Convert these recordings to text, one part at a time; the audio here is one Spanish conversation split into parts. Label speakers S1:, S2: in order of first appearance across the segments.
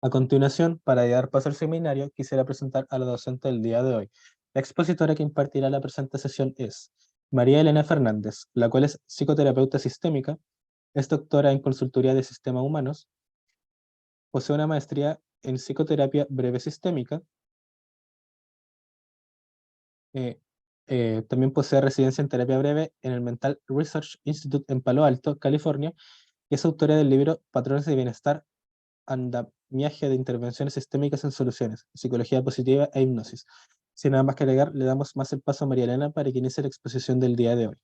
S1: A continuación, para dar paso al seminario, quisiera presentar a la docente del día de hoy. La expositora que impartirá la presente sesión es María Elena Fernández, la cual es psicoterapeuta sistémica, es doctora en consultoría de sistemas humanos, posee una maestría en psicoterapia breve sistémica, eh, también posee residencia en terapia breve en el Mental Research Institute en Palo Alto, California, y es autora del libro Patrones de Bienestar, Andamiaje de Intervenciones Sistémicas en Soluciones, Psicología Positiva e Hipnosis. Sin nada más que agregar, le damos más el paso a María Elena para que inicie la exposición del día de hoy.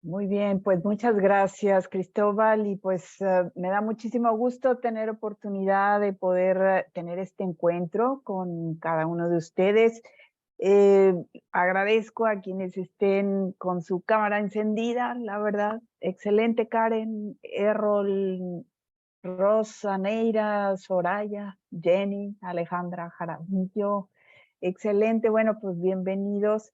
S2: Muy bien, pues muchas gracias, Cristóbal, y pues me da muchísimo gusto tener oportunidad de poder tener este encuentro con cada uno de ustedes. Agradezco a quienes estén con su cámara encendida, la verdad. Excelente, Karen, Errol, Rosa, Neira, Soraya, Jenny, Alejandra Jaramillo. Excelente, bueno, pues bienvenidos.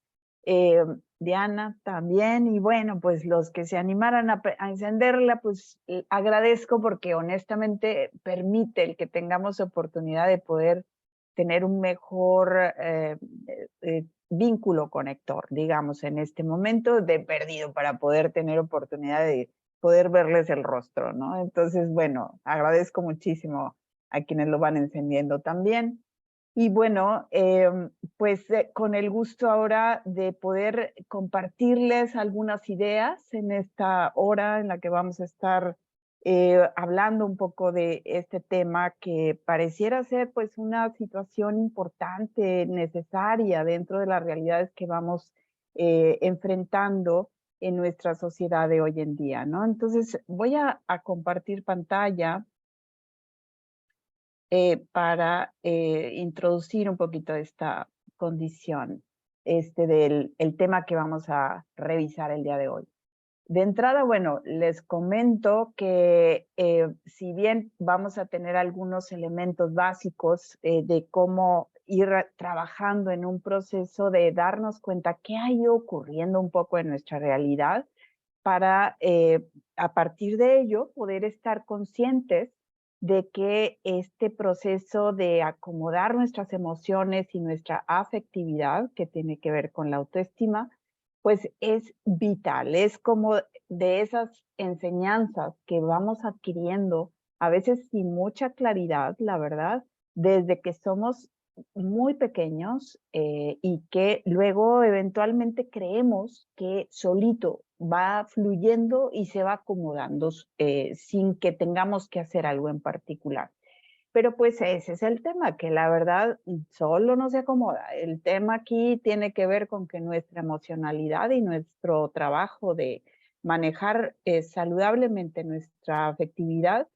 S2: Diana también, y bueno, pues los que se animaran a encenderla, pues agradezco porque honestamente permite el que tengamos oportunidad de poder tener un mejor vínculo conector, digamos, en este momento de perdido para poder tener oportunidad de poder verles el rostro, ¿no? Entonces, bueno, agradezco muchísimo a quienes lo van encendiendo también. Y bueno, pues con el gusto ahora de poder compartirles algunas ideas en esta hora en la que vamos a estar hablando un poco de este tema que pareciera ser pues una situación importante, necesaria dentro de las realidades que vamos enfrentando en nuestra sociedad de hoy en día, ¿no? Entonces voy a compartir pantalla para introducir un poquito esta condición, del el tema que vamos a revisar el día de hoy. De entrada, bueno, les comento que si bien vamos a tener algunos elementos básicos de cómo ir trabajando en un proceso de darnos cuenta qué ha ido ocurriendo un poco en nuestra realidad, para a partir de ello poder estar conscientes de que este proceso de acomodar nuestras emociones y nuestra afectividad, que tiene que ver con la autoestima, pues es vital, es como de esas enseñanzas que vamos adquiriendo, a veces sin mucha claridad, la verdad, desde que somos muy pequeños y que luego eventualmente creemos que solito va fluyendo y se va acomodando sin que tengamos que hacer algo en particular. Pero pues ese es el tema, que la verdad solo no se acomoda. El tema aquí tiene que ver con que nuestra emocionalidad y nuestro trabajo de manejar saludablemente nuestra afectividad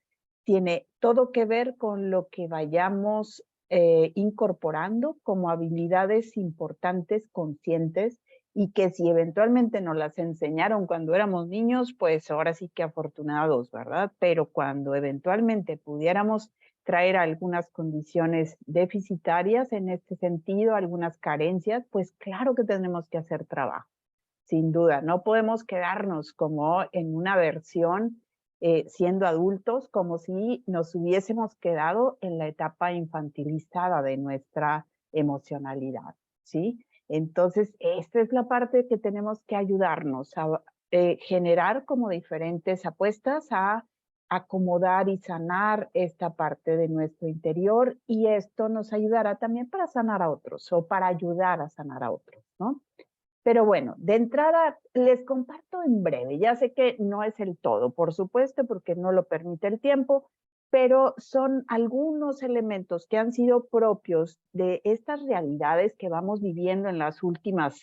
S2: tiene todo que ver con lo que vayamos incorporando como habilidades importantes, conscientes, y que si eventualmente nos las enseñaron cuando éramos niños, pues ahora sí que afortunados, ¿verdad? Pero cuando eventualmente pudiéramos traer algunas condiciones deficitarias en este sentido, algunas carencias, pues claro que tenemos que hacer trabajo, sin duda. No podemos quedarnos como en una versión siendo adultos, como si nos hubiésemos quedado en la etapa infantilizada de nuestra emocionalidad, ¿sí? Entonces, esta es la parte que tenemos que ayudarnos a generar como diferentes apuestas a acomodar y sanar esta parte de nuestro interior, y esto nos ayudará también para sanar a otros o para ayudar a sanar a otros, ¿no? Pero bueno, de entrada les comparto en breve. Ya sé que no es el todo, por supuesto, porque no lo permite el tiempo, pero son algunos elementos que han sido propios de estas realidades que vamos viviendo en las últimas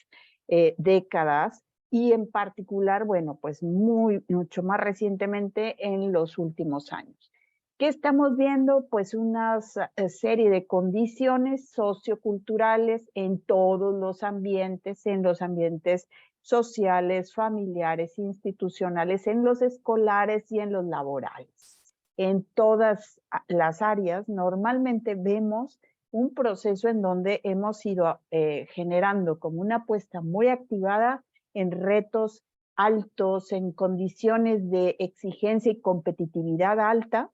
S2: décadas, y en particular, bueno, pues mucho más recientemente en los últimos años. ¿Qué estamos viendo? Pues una serie de condiciones socioculturales en todos los ambientes, en los ambientes sociales, familiares, institucionales, en los escolares y en los laborales. En todas las áreas normalmente vemos un proceso en donde hemos ido generando como una apuesta muy activada en retos altos, en condiciones de exigencia y competitividad alta,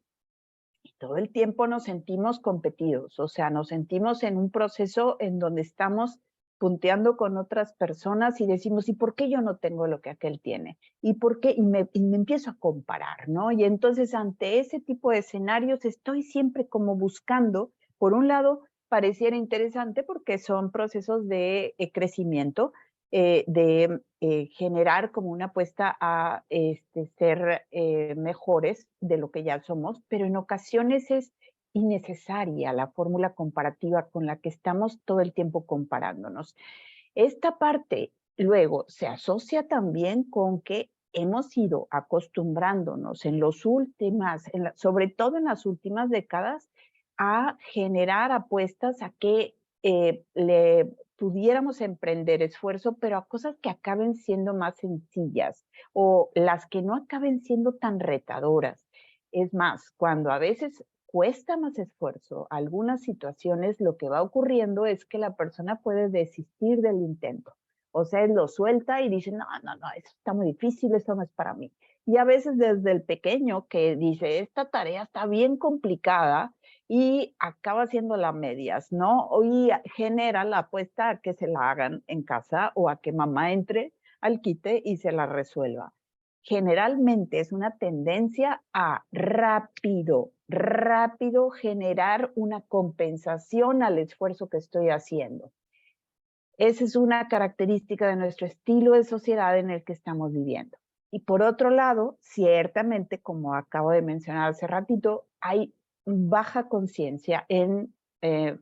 S2: y todo el tiempo nos sentimos competidos, o sea, nos sentimos en un proceso en donde estamos punteando con otras personas y decimos, ¿y por qué yo no tengo lo que aquel tiene? ¿Y por qué? Y me empiezo a comparar, ¿no? Y entonces ante ese tipo de escenarios estoy siempre como buscando, por un lado, pareciera interesante porque son procesos de crecimiento, de generar como una apuesta a ser mejores de lo que ya somos, pero en ocasiones es innecesaria la fórmula comparativa con la que estamos todo el tiempo comparándonos. Esta parte luego se asocia también con que hemos ido acostumbrándonos en los últimas, sobre todo en las últimas décadas, a generar apuestas a que le pudiéramos emprender esfuerzo, pero a cosas que acaben siendo más sencillas o las que no acaben siendo tan retadoras. Es más, cuando a veces cuesta más esfuerzo algunas situaciones, lo que va ocurriendo es que la persona puede desistir del intento. O sea, él lo suelta y dice, no, no, no, eso está muy difícil, esto no es para mí. Y a veces desde el pequeño que dice, esta tarea está bien complicada y acaba haciendo las medias, ¿no? Y genera la apuesta a que se la hagan en casa o a que mamá entre al quite y se la resuelva. Generalmente es una tendencia a rápido generar una compensación al esfuerzo que estoy haciendo. Esa es una característica de nuestro estilo de sociedad en el que estamos viviendo. Y por otro lado, ciertamente, como acabo de mencionar hace ratito, hay baja conciencia en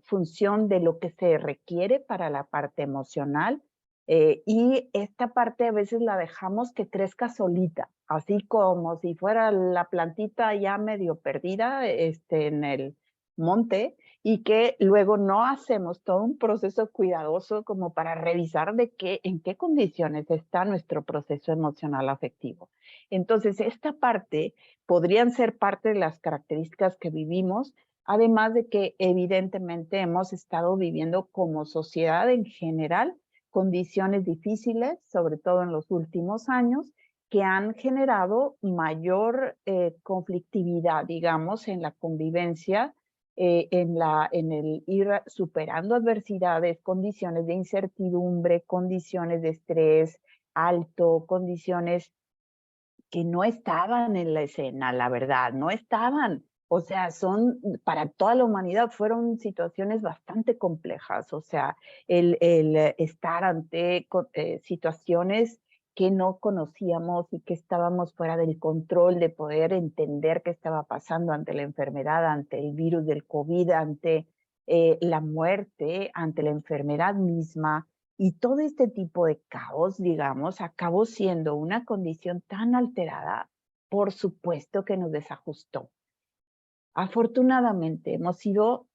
S2: función de lo que se requiere para la parte emocional, y esta parte a veces la dejamos que crezca solita, así como si fuera la plantita ya medio perdida en el monte, y que luego no hacemos todo un proceso cuidadoso como para revisar en qué condiciones está nuestro proceso emocional afectivo. Entonces, esta parte podrían ser parte de las características que vivimos, además de que evidentemente hemos estado viviendo como sociedad en general condiciones difíciles, sobre todo en los últimos años, que han generado mayor conflictividad, digamos, en la convivencia, en el ir superando adversidades, condiciones de incertidumbre, condiciones de estrés alto, condiciones que no estaban en la escena, la verdad, no estaban. O sea, para toda la humanidad fueron situaciones bastante complejas. O sea, el estar ante situaciones que no conocíamos y que estábamos fuera del control de poder entender qué estaba pasando ante la enfermedad, ante el virus del COVID, ante la muerte, ante la enfermedad misma. Y todo este tipo de caos, digamos, acabó siendo una condición tan alterada, por supuesto que nos desajustó. Afortunadamente, hemos ido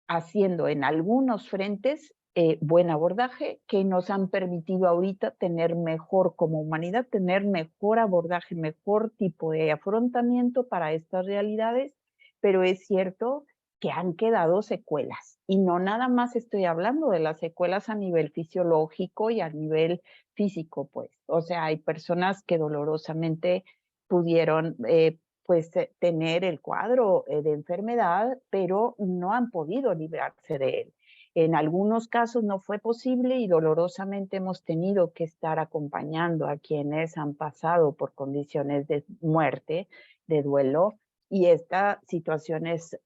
S2: haciendo en algunos frentes buen abordaje que nos han permitido ahorita tener mejor, como humanidad, tener mejor abordaje, mejor tipo de afrontamiento para estas realidades, pero es cierto que han quedado secuelas. Y no nada más estoy hablando de las secuelas a nivel fisiológico y a nivel físico, pues. O sea, hay personas que dolorosamente pudieron tener el cuadro de enfermedad, pero no han podido librarse de él. En algunos casos no fue posible y dolorosamente hemos tenido que estar acompañando a quienes han pasado por condiciones de muerte, de duelo, y esta situación es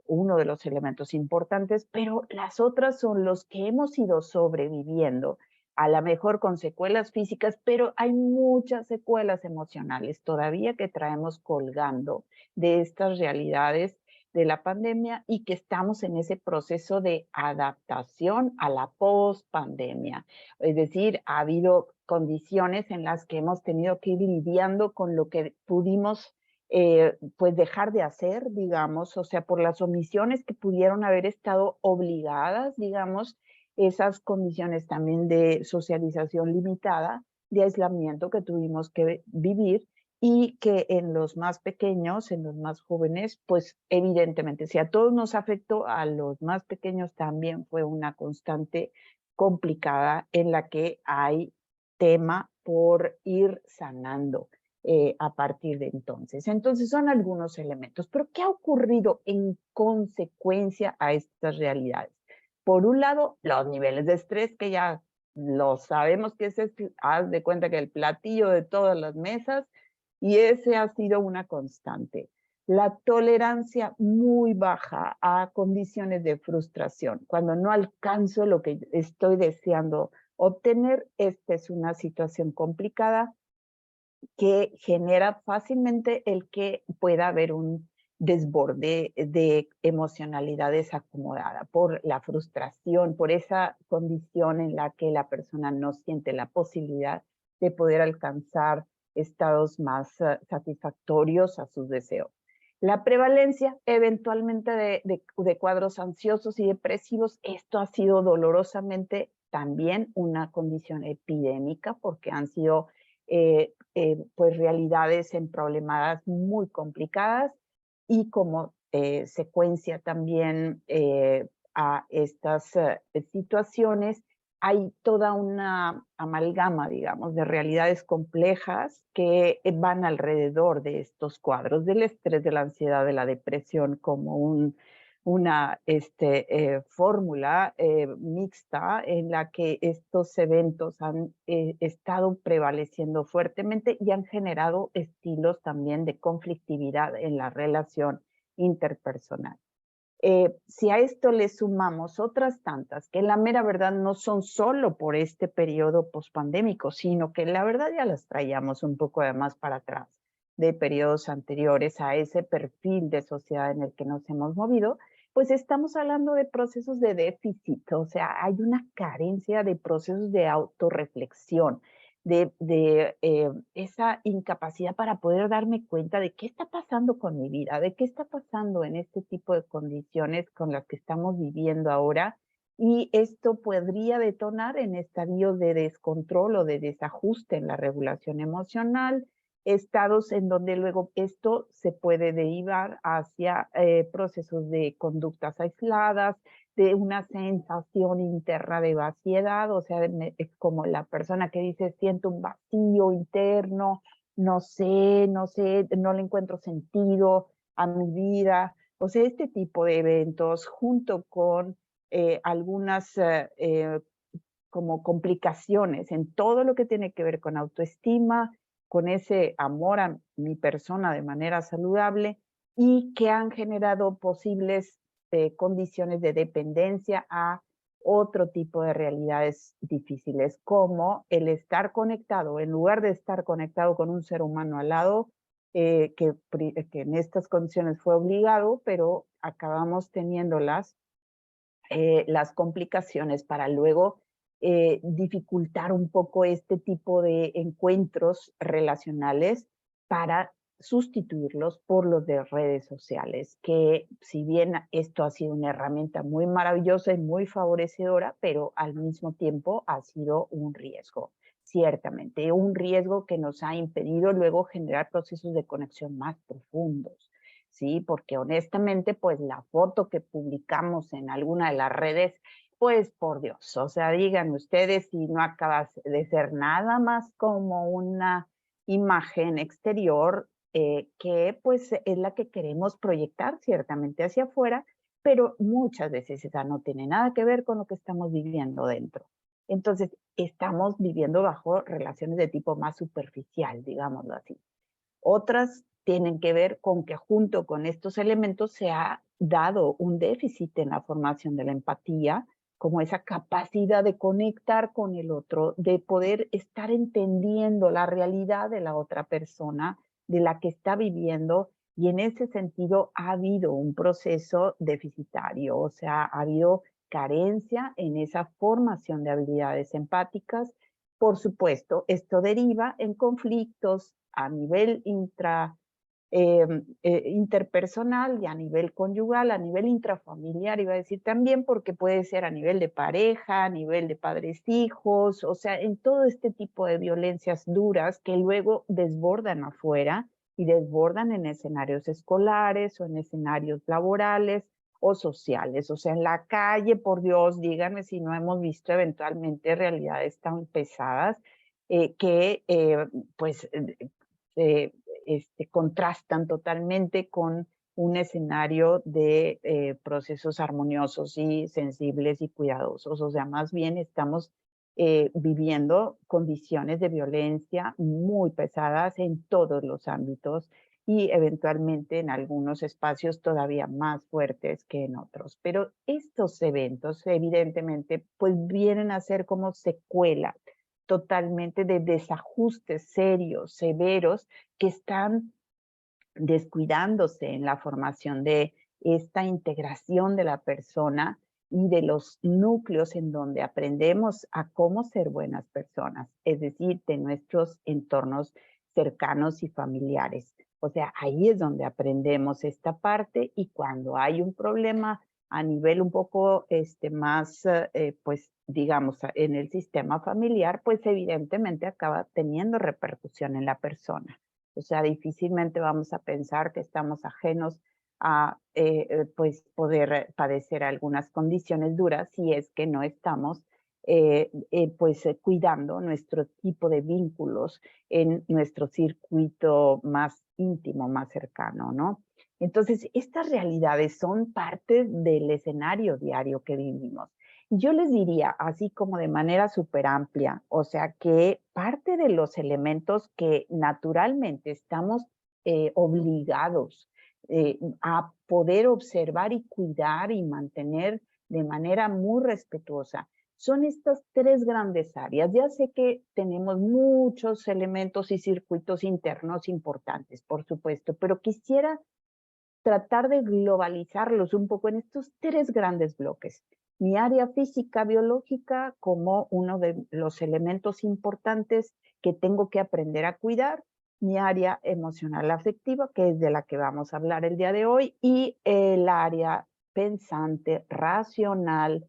S2: uno de los elementos importantes, pero las otras son los que hemos ido sobreviviendo, a lo mejor con secuelas físicas, pero hay muchas secuelas emocionales todavía que traemos colgando de estas realidades de la pandemia y que estamos en ese proceso de adaptación a la post-pandemia. Es decir, ha habido condiciones en las que hemos tenido que ir lidiando con lo que pudimos pues dejar de hacer, digamos, o sea, por las omisiones que pudieron haber estado obligadas, digamos, esas condiciones también de socialización limitada, de aislamiento que tuvimos que vivir y que en los más pequeños, en los más jóvenes, pues evidentemente, si a todos nos afectó, a los más pequeños también fue una constante complicada en la que hay tema por ir sanando a partir de entonces. Entonces son algunos elementos. Pero ¿qué ha ocurrido en consecuencia a estas realidades? Por un lado, los niveles de estrés, que ya lo sabemos que ese es, haz de cuenta que el platillo de todas las mesas, y ese ha sido una constante. La tolerancia muy baja a condiciones de frustración. Cuando no alcanzo lo que estoy deseando obtener, esta es una situación complicada que genera fácilmente el que pueda haber un desborde de emocionalidad desacomodada por la frustración, por esa condición en la que la persona no siente la posibilidad de poder alcanzar estados más satisfactorios a sus deseos. La prevalencia eventualmente de cuadros ansiosos y depresivos, esto ha sido dolorosamente también una condición epidémica porque han sido pues realidades emproblemadas muy complicadas y como secuencia también a estas situaciones hay toda una amalgama, digamos, de realidades complejas que van alrededor de estos cuadros del estrés, de la ansiedad, de la depresión, como una fórmula mixta en la que estos eventos han estado prevaleciendo fuertemente y han generado estilos también de conflictividad en la relación interpersonal. Si a esto le sumamos otras tantas, que la mera verdad no son solo por este periodo pospandémico, sino que la verdad ya las traíamos un poco además para atrás de periodos anteriores a ese perfil de sociedad en el que nos hemos movido, pues estamos hablando de procesos de déficit, o sea, hay una carencia de procesos de autorreflexión, de esa incapacidad para poder darme cuenta de qué está pasando con mi vida, de qué está pasando en este tipo de condiciones con las que estamos viviendo ahora. Y esto podría detonar en estadios de descontrol o de desajuste en la regulación emocional, estados en donde luego esto se puede derivar hacia procesos de conductas aisladas, de una sensación interna de vaciedad, o sea, es como la persona que dice, siento un vacío interno, no le encuentro sentido a mi vida. O sea, este tipo de eventos junto con algunas como complicaciones en todo lo que tiene que ver con autoestima, con ese amor a mi persona de manera saludable y que han generado posibles condiciones de dependencia a otro tipo de realidades difíciles, como el estar conectado, en lugar de estar conectado con un ser humano al lado, que en estas condiciones fue obligado, pero acabamos teniendo las complicaciones para luego dificultar un poco este tipo de encuentros relacionales para sustituirlos por los de redes sociales, que si bien esto ha sido una herramienta muy maravillosa y muy favorecedora, pero al mismo tiempo ha sido un riesgo, ciertamente, un riesgo que nos ha impedido luego generar procesos de conexión más profundos. ¿Sí? Porque honestamente, pues la foto que publicamos en alguna de las redes, pues por Dios, o sea, digan ustedes si no acaba de ser nada más como una imagen exterior que pues es la que queremos proyectar ciertamente hacia afuera, pero muchas veces esa no tiene nada que ver con lo que estamos viviendo dentro. Entonces, estamos viviendo bajo relaciones de tipo más superficial, digámoslo así. Otras tienen que ver con que junto con estos elementos se ha dado un déficit en la formación de la empatía, como esa capacidad de conectar con el otro, de poder estar entendiendo la realidad de la otra persona, de la que está viviendo, y en ese sentido ha habido un proceso deficitario, o sea, ha habido carencia en esa formación de habilidades empáticas. Por supuesto, esto deriva en conflictos a nivel interpersonal y a nivel conyugal, a nivel intrafamiliar, iba a decir también, porque puede ser a nivel de pareja, a nivel de padres-hijos, o sea, en todo este tipo de violencias duras que luego desbordan afuera y desbordan en escenarios escolares o en escenarios laborales o sociales. O sea, en la calle, por Dios, díganme si no hemos visto eventualmente realidades tan pesadas pues contrastan totalmente con un escenario de procesos armoniosos y sensibles y cuidadosos. O sea, más bien estamos viviendo condiciones de violencia muy pesadas en todos los ámbitos y eventualmente en algunos espacios todavía más fuertes que en otros. Pero estos eventos evidentemente pues vienen a ser como secuela totalmente de desajustes serios, severos, que están descuidándose en la formación de esta integración de la persona y de los núcleos en donde aprendemos a cómo ser buenas personas, es decir, de nuestros entornos cercanos y familiares. O sea, ahí es donde aprendemos esta parte y cuando hay un problema a nivel un poco más, pues digamos, en el sistema familiar, pues evidentemente acaba teniendo repercusión en la persona. O sea, difícilmente vamos a pensar que estamos ajenos a pues poder padecer algunas condiciones duras si es que no estamos cuidando nuestro tipo de vínculos en nuestro circuito más íntimo, más cercano, ¿no? Entonces, estas realidades son parte del escenario diario que vivimos. Yo les diría, así como de manera súper amplia, o sea, que parte de los elementos que naturalmente estamos obligados a poder observar y cuidar y mantener de manera muy respetuosa son estas tres grandes áreas. Ya sé que tenemos muchos elementos y circuitos internos importantes, por supuesto, pero quisiera tratar de globalizarlos un poco en estos tres grandes bloques. Mi área física biológica como uno de los elementos importantes que tengo que aprender a cuidar, mi área emocional afectiva, que es de la que vamos a hablar el día de hoy, y el área pensante, racional,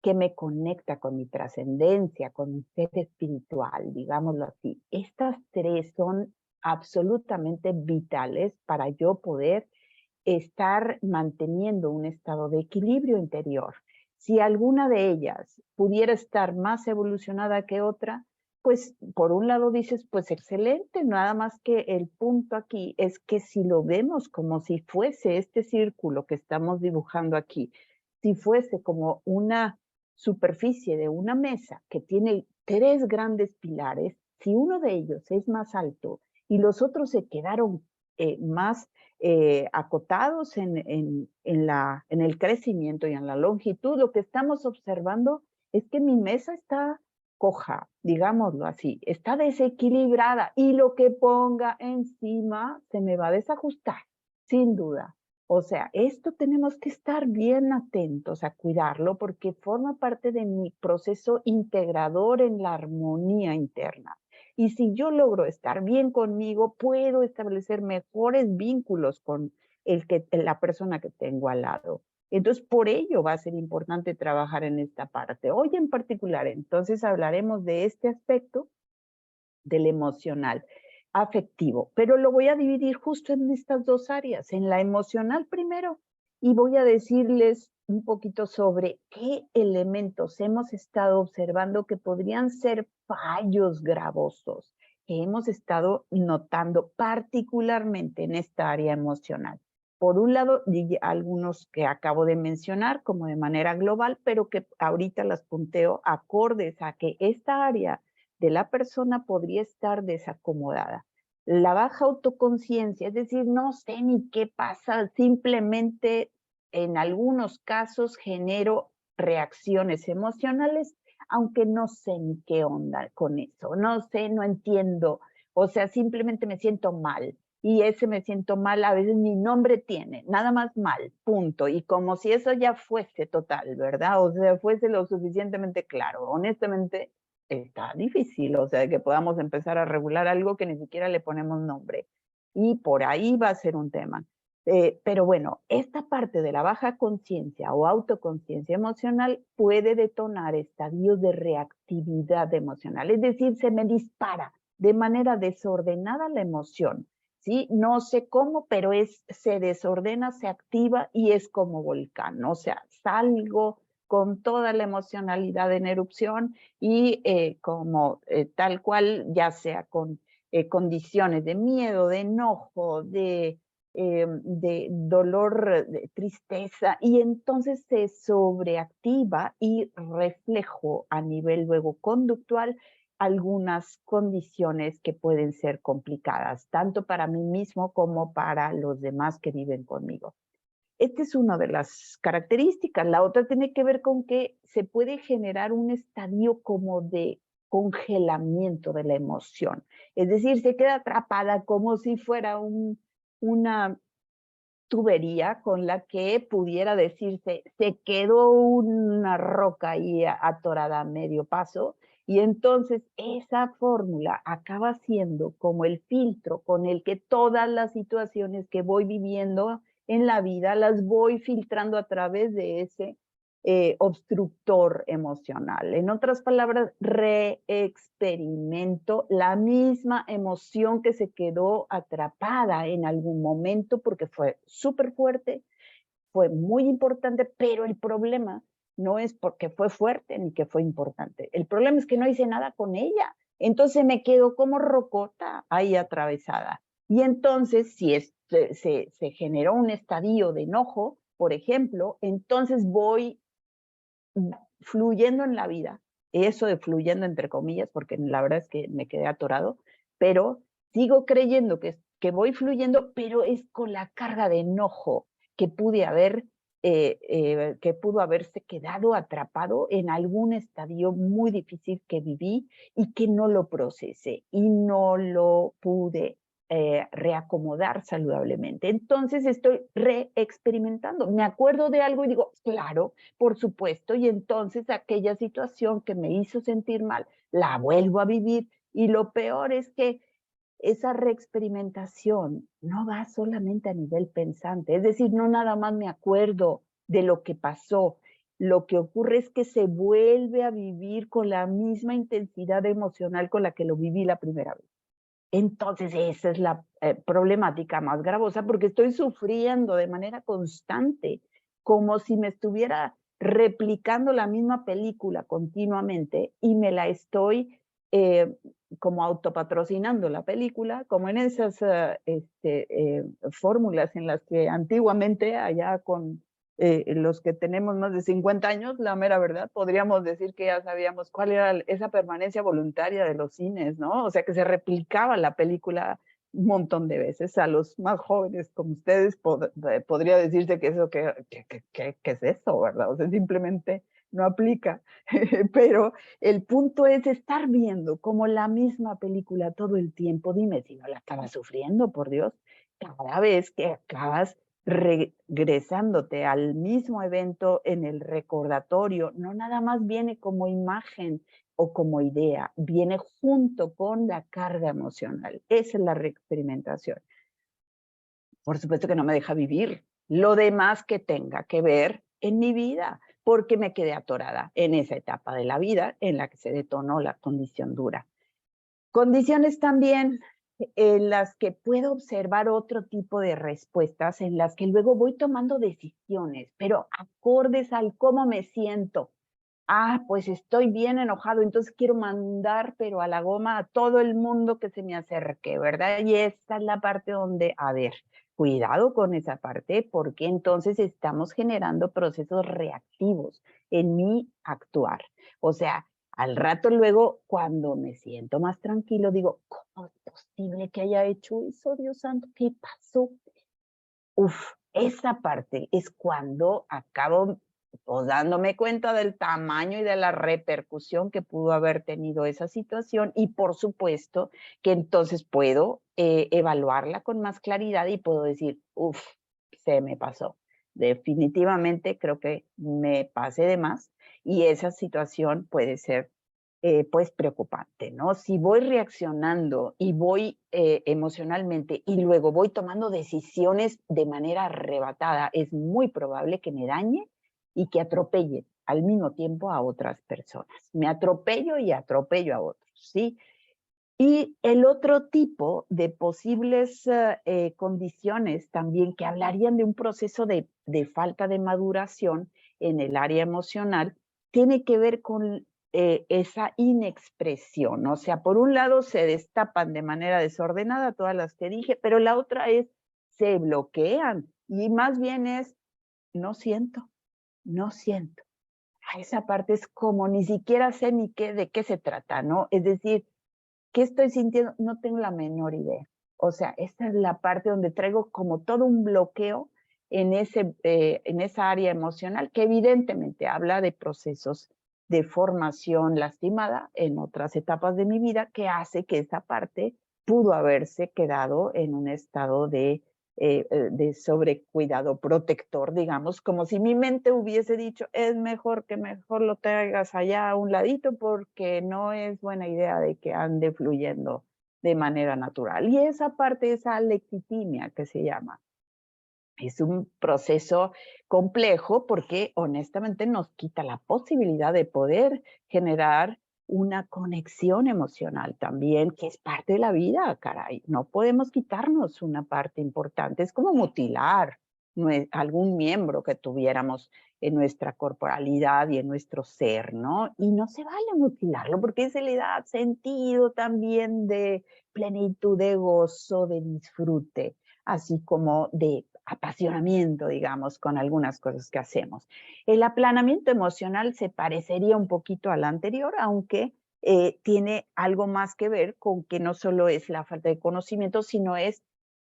S2: que me conecta con mi trascendencia, con mi ser espiritual, digámoslo así. Estas tres son absolutamente vitales para yo poder estar manteniendo un estado de equilibrio interior. Si alguna de ellas pudiera estar más evolucionada que otra, pues por un lado dices, pues excelente, nada más que el punto aquí es que si lo vemos como si fuese este círculo que estamos dibujando aquí, si fuese como una superficie de una mesa que tiene tres grandes pilares, si uno de ellos es más alto y los otros se quedaron más acotados en el crecimiento y en la longitud, lo que estamos observando es que mi mesa está coja, digámoslo así, está desequilibrada y lo que ponga encima se me va a desajustar, sin duda. O sea, esto tenemos que estar bien atentos a cuidarlo porque forma parte de mi proceso integrador en la armonía interna. Y si yo logro estar bien conmigo, puedo establecer mejores vínculos con la persona que tengo al lado. Entonces, por ello va a ser importante trabajar en esta parte. Hoy en particular, entonces, hablaremos de este aspecto del emocional afectivo, pero lo voy a dividir justo en estas dos áreas, en la emocional primero, y voy a decirles un poquito sobre qué elementos hemos estado observando que podrían ser fallos gravosos que hemos estado notando particularmente en esta área emocional. Por un lado, algunos que acabo de mencionar como de manera global, pero que ahorita las punteo acordes a que esta área de la persona podría estar desacomodada. La baja autoconciencia, es decir, no sé ni qué pasa, simplemente en algunos casos genero reacciones emocionales, aunque no sé ni qué onda con eso, no sé, no entiendo, o sea, simplemente me siento mal. Y ese me siento mal a veces ni nombre tiene, nada más mal, punto. Y como si eso ya fuese total, ¿verdad? O sea, fuese lo suficientemente claro. Honestamente, está difícil, o sea, que podamos empezar a regular algo que ni siquiera le ponemos nombre. Y por ahí va a ser un tema. Pero bueno, esta parte de la baja conciencia o autoconciencia emocional puede detonar estadios de reactividad emocional, es decir, se me dispara de manera desordenada la emoción, ¿sí? No sé cómo, pero se desordena, se activa y es como volcán, o sea, salgo con toda la emocionalidad en erupción y como tal cual, ya sea con condiciones de miedo, de enojo, de dolor, de tristeza, y entonces se sobreactiva y reflejo a nivel luego conductual algunas condiciones que pueden ser complicadas, tanto para mí mismo como para los demás que viven conmigo. Esta es una de las características. La otra tiene que ver con que se puede generar un estadio como de congelamiento de la emoción. Es decir, se queda atrapada como si fuera una tubería con la que pudiera decirse, se quedó una roca ahí atorada a medio paso, y entonces esa fórmula acaba siendo como el filtro con el que todas las situaciones que voy viviendo en la vida las voy filtrando a través de ese obstructor emocional. En otras palabras, reexperimento la misma emoción que se quedó atrapada en algún momento porque fue súper fuerte, fue muy importante, pero el problema no es porque fue fuerte ni que fue importante. El problema es que no hice nada con ella. Entonces me quedo como rocota ahí atravesada. Y entonces, si se generó un estadio de enojo, por ejemplo, entonces voy fluyendo en la vida, eso de fluyendo entre comillas, porque la verdad es que me quedé atorado, pero sigo creyendo que voy fluyendo, pero es con la carga de enojo que que pudo haberse quedado atrapado en algún estadio muy difícil que viví y que no lo procesé y no lo pude reacomodar saludablemente. Entonces estoy reexperimentando. Me acuerdo de algo y digo, claro, por supuesto, y entonces aquella situación que me hizo sentir mal, la vuelvo a vivir, y lo peor es que esa reexperimentación no va solamente a nivel pensante, es decir, no nada más me acuerdo de lo que pasó, lo que ocurre es que se vuelve a vivir con la misma intensidad emocional con la que lo viví la primera vez. Entonces, esa es la problemática más gravosa, porque estoy sufriendo de manera constante, como si me estuviera replicando la misma película continuamente y me la estoy como autopatrocinando la película, como en esas fórmulas en las que antiguamente, allá con los que tenemos más de 50 años, la mera verdad, podríamos decir que ya sabíamos cuál era esa permanencia voluntaria de los cines, ¿no? O sea, que se replicaba la película un montón de veces. A los más jóvenes como ustedes podría decirse que eso, ¿qué es eso, verdad? O sea, simplemente no aplica. Pero el punto es estar viendo como la misma película todo el tiempo. Dime si no la estabas sufriendo, por Dios. Cada vez que acabas regresándote al mismo evento en el recordatorio, no nada más viene como imagen o como idea, viene junto con la carga emocional. Esa es la reexperimentación. Por supuesto que no me deja vivir lo demás que tenga que ver en mi vida, porque me quedé atorada en esa etapa de la vida en la que se detonó la condición dura. Condiciones también en las que puedo observar otro tipo de respuestas, en las que luego voy tomando decisiones, pero acordes al cómo me siento. Ah, pues estoy bien enojado, entonces quiero mandar, pero a la goma, a todo el mundo que se me acerque, ¿verdad? Y esta es la parte donde, a ver, cuidado con esa parte, porque entonces estamos generando procesos reactivos en mi actuar. O sea, al rato luego, cuando me siento más tranquilo, digo, ¿cómo es posible que haya hecho eso, Dios santo? ¿Qué pasó? Uf, esa parte es cuando acabo pues, dándome cuenta del tamaño y de la repercusión que pudo haber tenido esa situación, y por supuesto que entonces puedo evaluarla con más claridad y puedo decir, uf, se me pasó. Definitivamente creo que me pasé de más y esa situación puede ser pues preocupante, ¿no? Si voy reaccionando y voy emocionalmente y luego voy tomando decisiones de manera arrebatada, es muy probable que me dañe y que atropelle al mismo tiempo a otras personas. Me atropello y atropello a otros, ¿sí? Y el otro tipo de posibles condiciones también que hablarían de un proceso de falta de maduración en el área emocional tiene que ver con esa inexpresión. O sea, por un lado se destapan de manera desordenada todas las que dije, pero la otra es se bloquean y más bien es no siento, no siento. Esa parte es como ni siquiera sé ni de qué se trata, ¿no? Es decir, ¿qué estoy sintiendo? No tengo la menor idea. O sea, esta es la parte donde traigo como todo un bloqueo en esa área emocional que evidentemente habla de procesos de formación lastimada en otras etapas de mi vida que hace que esa parte pudo haberse quedado en un estado de sobrecuidado protector, digamos, como si mi mente hubiese dicho, es mejor que mejor lo traigas allá a un ladito porque no es buena idea de que ande fluyendo de manera natural. Y esa parte, esa lexitimia que se llama, es un proceso complejo porque honestamente nos quita la posibilidad de poder generar una conexión emocional también, que es parte de la vida, caray. No podemos quitarnos una parte importante. Es como mutilar algún miembro que tuviéramos en nuestra corporalidad y en nuestro ser, ¿no? Y no se vale mutilarlo porque se le da sentido también de plenitud, de gozo, de disfrute, así como de apasionamiento, digamos, con algunas cosas que hacemos. El aplanamiento emocional se parecería un poquito al anterior, aunque tiene algo más que ver con que no solo es la falta de conocimiento, sino es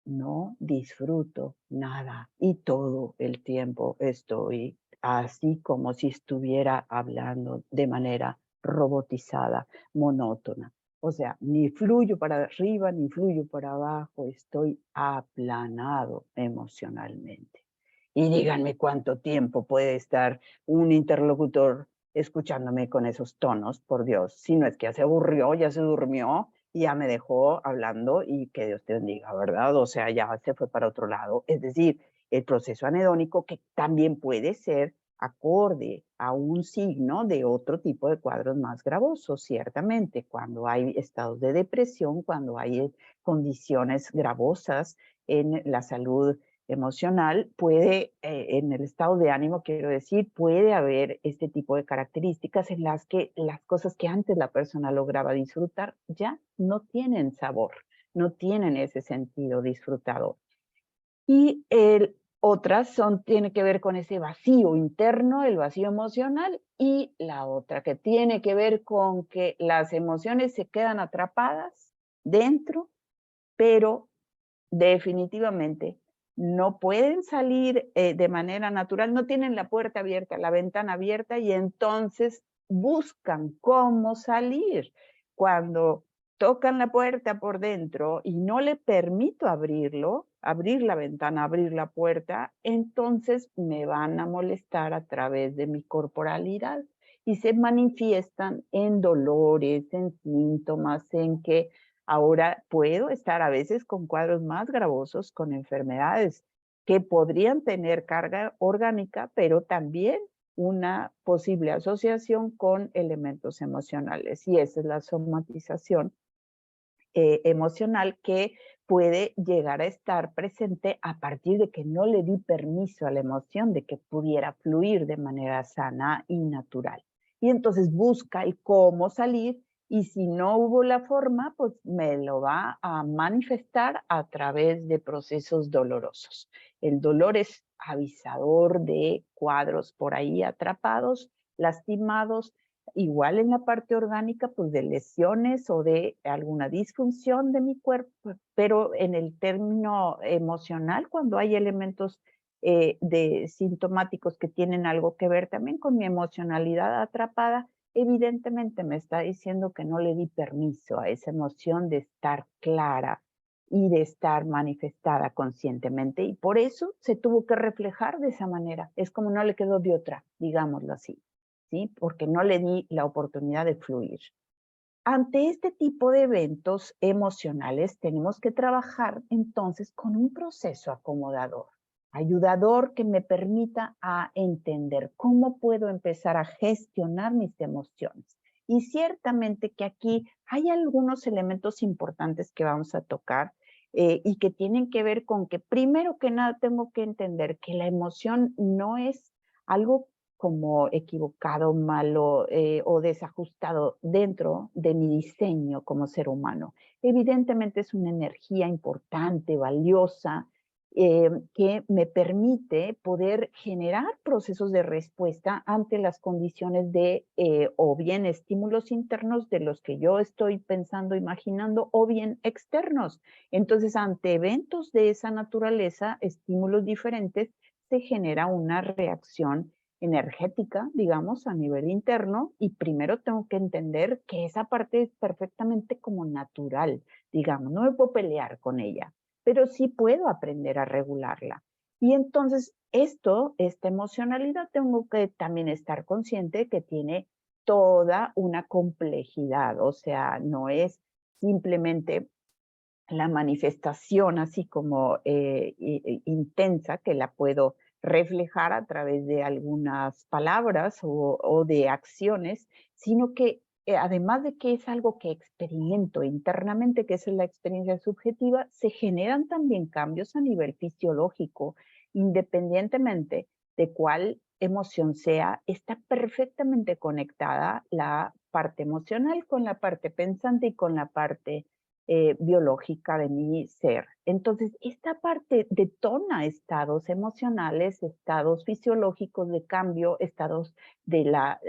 S2: no disfruto nada y todo el tiempo estoy así como si estuviera hablando de manera robotizada, monótona. O sea, ni fluyo para arriba ni fluyo para abajo, estoy aplanado emocionalmente. Y díganme cuánto tiempo puede estar un interlocutor escuchándome con esos tonos, por Dios, si no es que ya se aburrió, ya se durmió, y ya me dejó hablando y que Dios te bendiga, ¿verdad? O sea, ya se fue para otro lado. Es decir, el proceso anhedónico que también puede ser acorde a un signo de otro tipo de cuadros más gravosos, ciertamente, cuando hay estados de depresión, cuando hay condiciones gravosas en la salud emocional, puede, en el estado de ánimo, quiero decir, puede haber este tipo de características en las que las cosas que antes la persona lograba disfrutar ya no tienen sabor, no tienen ese sentido disfrutado. Y otras tiene que ver con ese vacío interno, el vacío emocional, y la otra que tiene que ver con que las emociones se quedan atrapadas dentro, pero definitivamente no pueden salir de manera natural, no tienen la puerta abierta, la ventana abierta y entonces buscan cómo salir. Cuando tocan la puerta por dentro y no le permito abrirlo, abrir la ventana, abrir la puerta, entonces me van a molestar a través de mi corporalidad y se manifiestan en dolores, en síntomas, en que ahora puedo estar a veces con cuadros más gravosos, con enfermedades que podrían tener carga orgánica, pero también una posible asociación con elementos emocionales. Y esa es la somatización emocional que puede llegar a estar presente a partir de que no le di permiso a la emoción de que pudiera fluir de manera sana y natural. Y entonces busca el cómo salir y si no hubo la forma, pues me lo va a manifestar a través de procesos dolorosos. El dolor es avisador de cuadros por ahí atrapados, lastimados, igual en la parte orgánica, pues de lesiones o de alguna disfunción de mi cuerpo, pero en el término emocional, cuando hay elementos de sintomáticos que tienen algo que ver también con mi emocionalidad atrapada, evidentemente me está diciendo que no le di permiso a esa emoción de estar clara y de estar manifestada conscientemente y por eso se tuvo que reflejar de esa manera. Es como no le quedó de otra, digámoslo así. ¿Sí? Porque no le di la oportunidad de fluir. Ante este tipo de eventos emocionales tenemos que trabajar entonces con un proceso acomodador, ayudador que me permita a entender cómo puedo empezar a gestionar mis emociones. Y ciertamente que aquí hay algunos elementos importantes que vamos a tocar y que tienen que ver con que primero que nada tengo que entender que la emoción no es algo como equivocado, malo o desajustado dentro de mi diseño como ser humano. Evidentemente es una energía importante, valiosa, que me permite poder generar procesos de respuesta ante las condiciones de o bien estímulos internos de los que yo estoy pensando, imaginando, o bien externos. Entonces, ante eventos de esa naturaleza, estímulos diferentes, se genera una reacción energética, digamos, a nivel interno, y primero tengo que entender que esa parte es perfectamente como natural, digamos, no me puedo pelear con ella, pero sí puedo aprender a regularla. Y entonces esta emocionalidad, tengo que también estar consciente que tiene toda una complejidad, o sea, no es simplemente la manifestación así como intensa, que la puedo reflejar a través de algunas palabras o de acciones, sino que además de que es algo que experimento internamente, que es la experiencia subjetiva, se generan también cambios a nivel fisiológico, independientemente de cuál emoción sea, está perfectamente conectada la parte emocional con la parte pensante y con la parte biológica de mi ser. Entonces, esta parte detona estados emocionales, estados fisiológicos de cambio, estados de la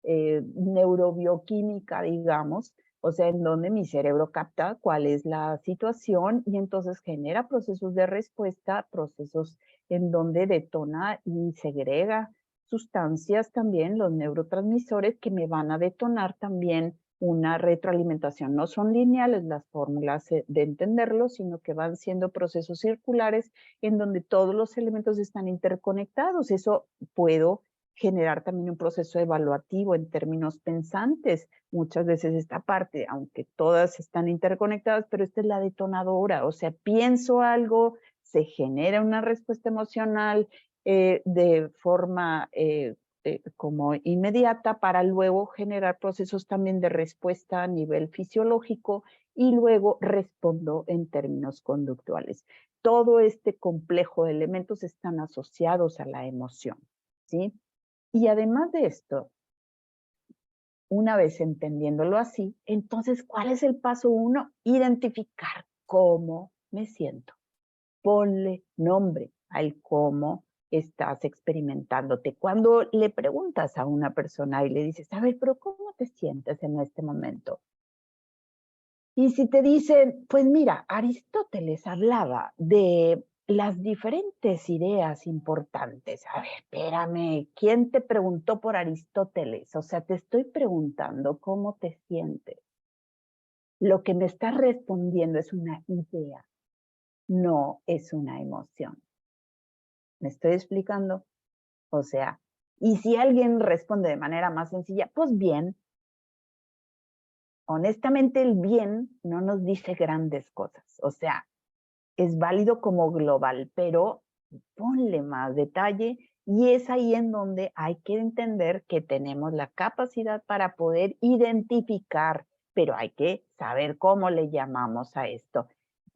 S2: neurobioquímica, digamos, o sea, en donde mi cerebro capta cuál es la situación y entonces genera procesos de respuesta, procesos en donde detona y segrega sustancias también, los neurotransmisores que me van a detonar también una retroalimentación. No son lineales las fórmulas de entenderlo, sino que van siendo procesos circulares en donde todos los elementos están interconectados. Eso puedo generar también un proceso evaluativo en términos pensantes. Muchas veces esta parte, aunque todas están interconectadas, pero esta es la detonadora. O sea, pienso algo, se genera una respuesta emocional de forma como inmediata para luego generar procesos también de respuesta a nivel fisiológico y luego respondo en términos conductuales. Todo este complejo de elementos están asociados a la emoción, ¿sí? Y además de esto, una vez entendiéndolo así, entonces, ¿cuál es el paso 1? Identificar cómo me siento. Ponle nombre al cómo estás experimentándote. Cuando le preguntas a una persona y le dices, a ver, pero ¿cómo te sientes en este momento? Y si te dicen, pues mira, Aristóteles hablaba de las diferentes ideas importantes. A ver, espérame, ¿quién te preguntó por Aristóteles? O sea, te estoy preguntando cómo te sientes. Lo que me estás respondiendo es una idea, no es una emoción. ¿Me estoy explicando? O sea, y si alguien responde de manera más sencilla, pues bien, honestamente el bien no nos dice grandes cosas. O sea, es válido como global, pero ponle más detalle y es ahí en donde hay que entender que tenemos la capacidad para poder identificar, pero hay que saber cómo le llamamos a esto.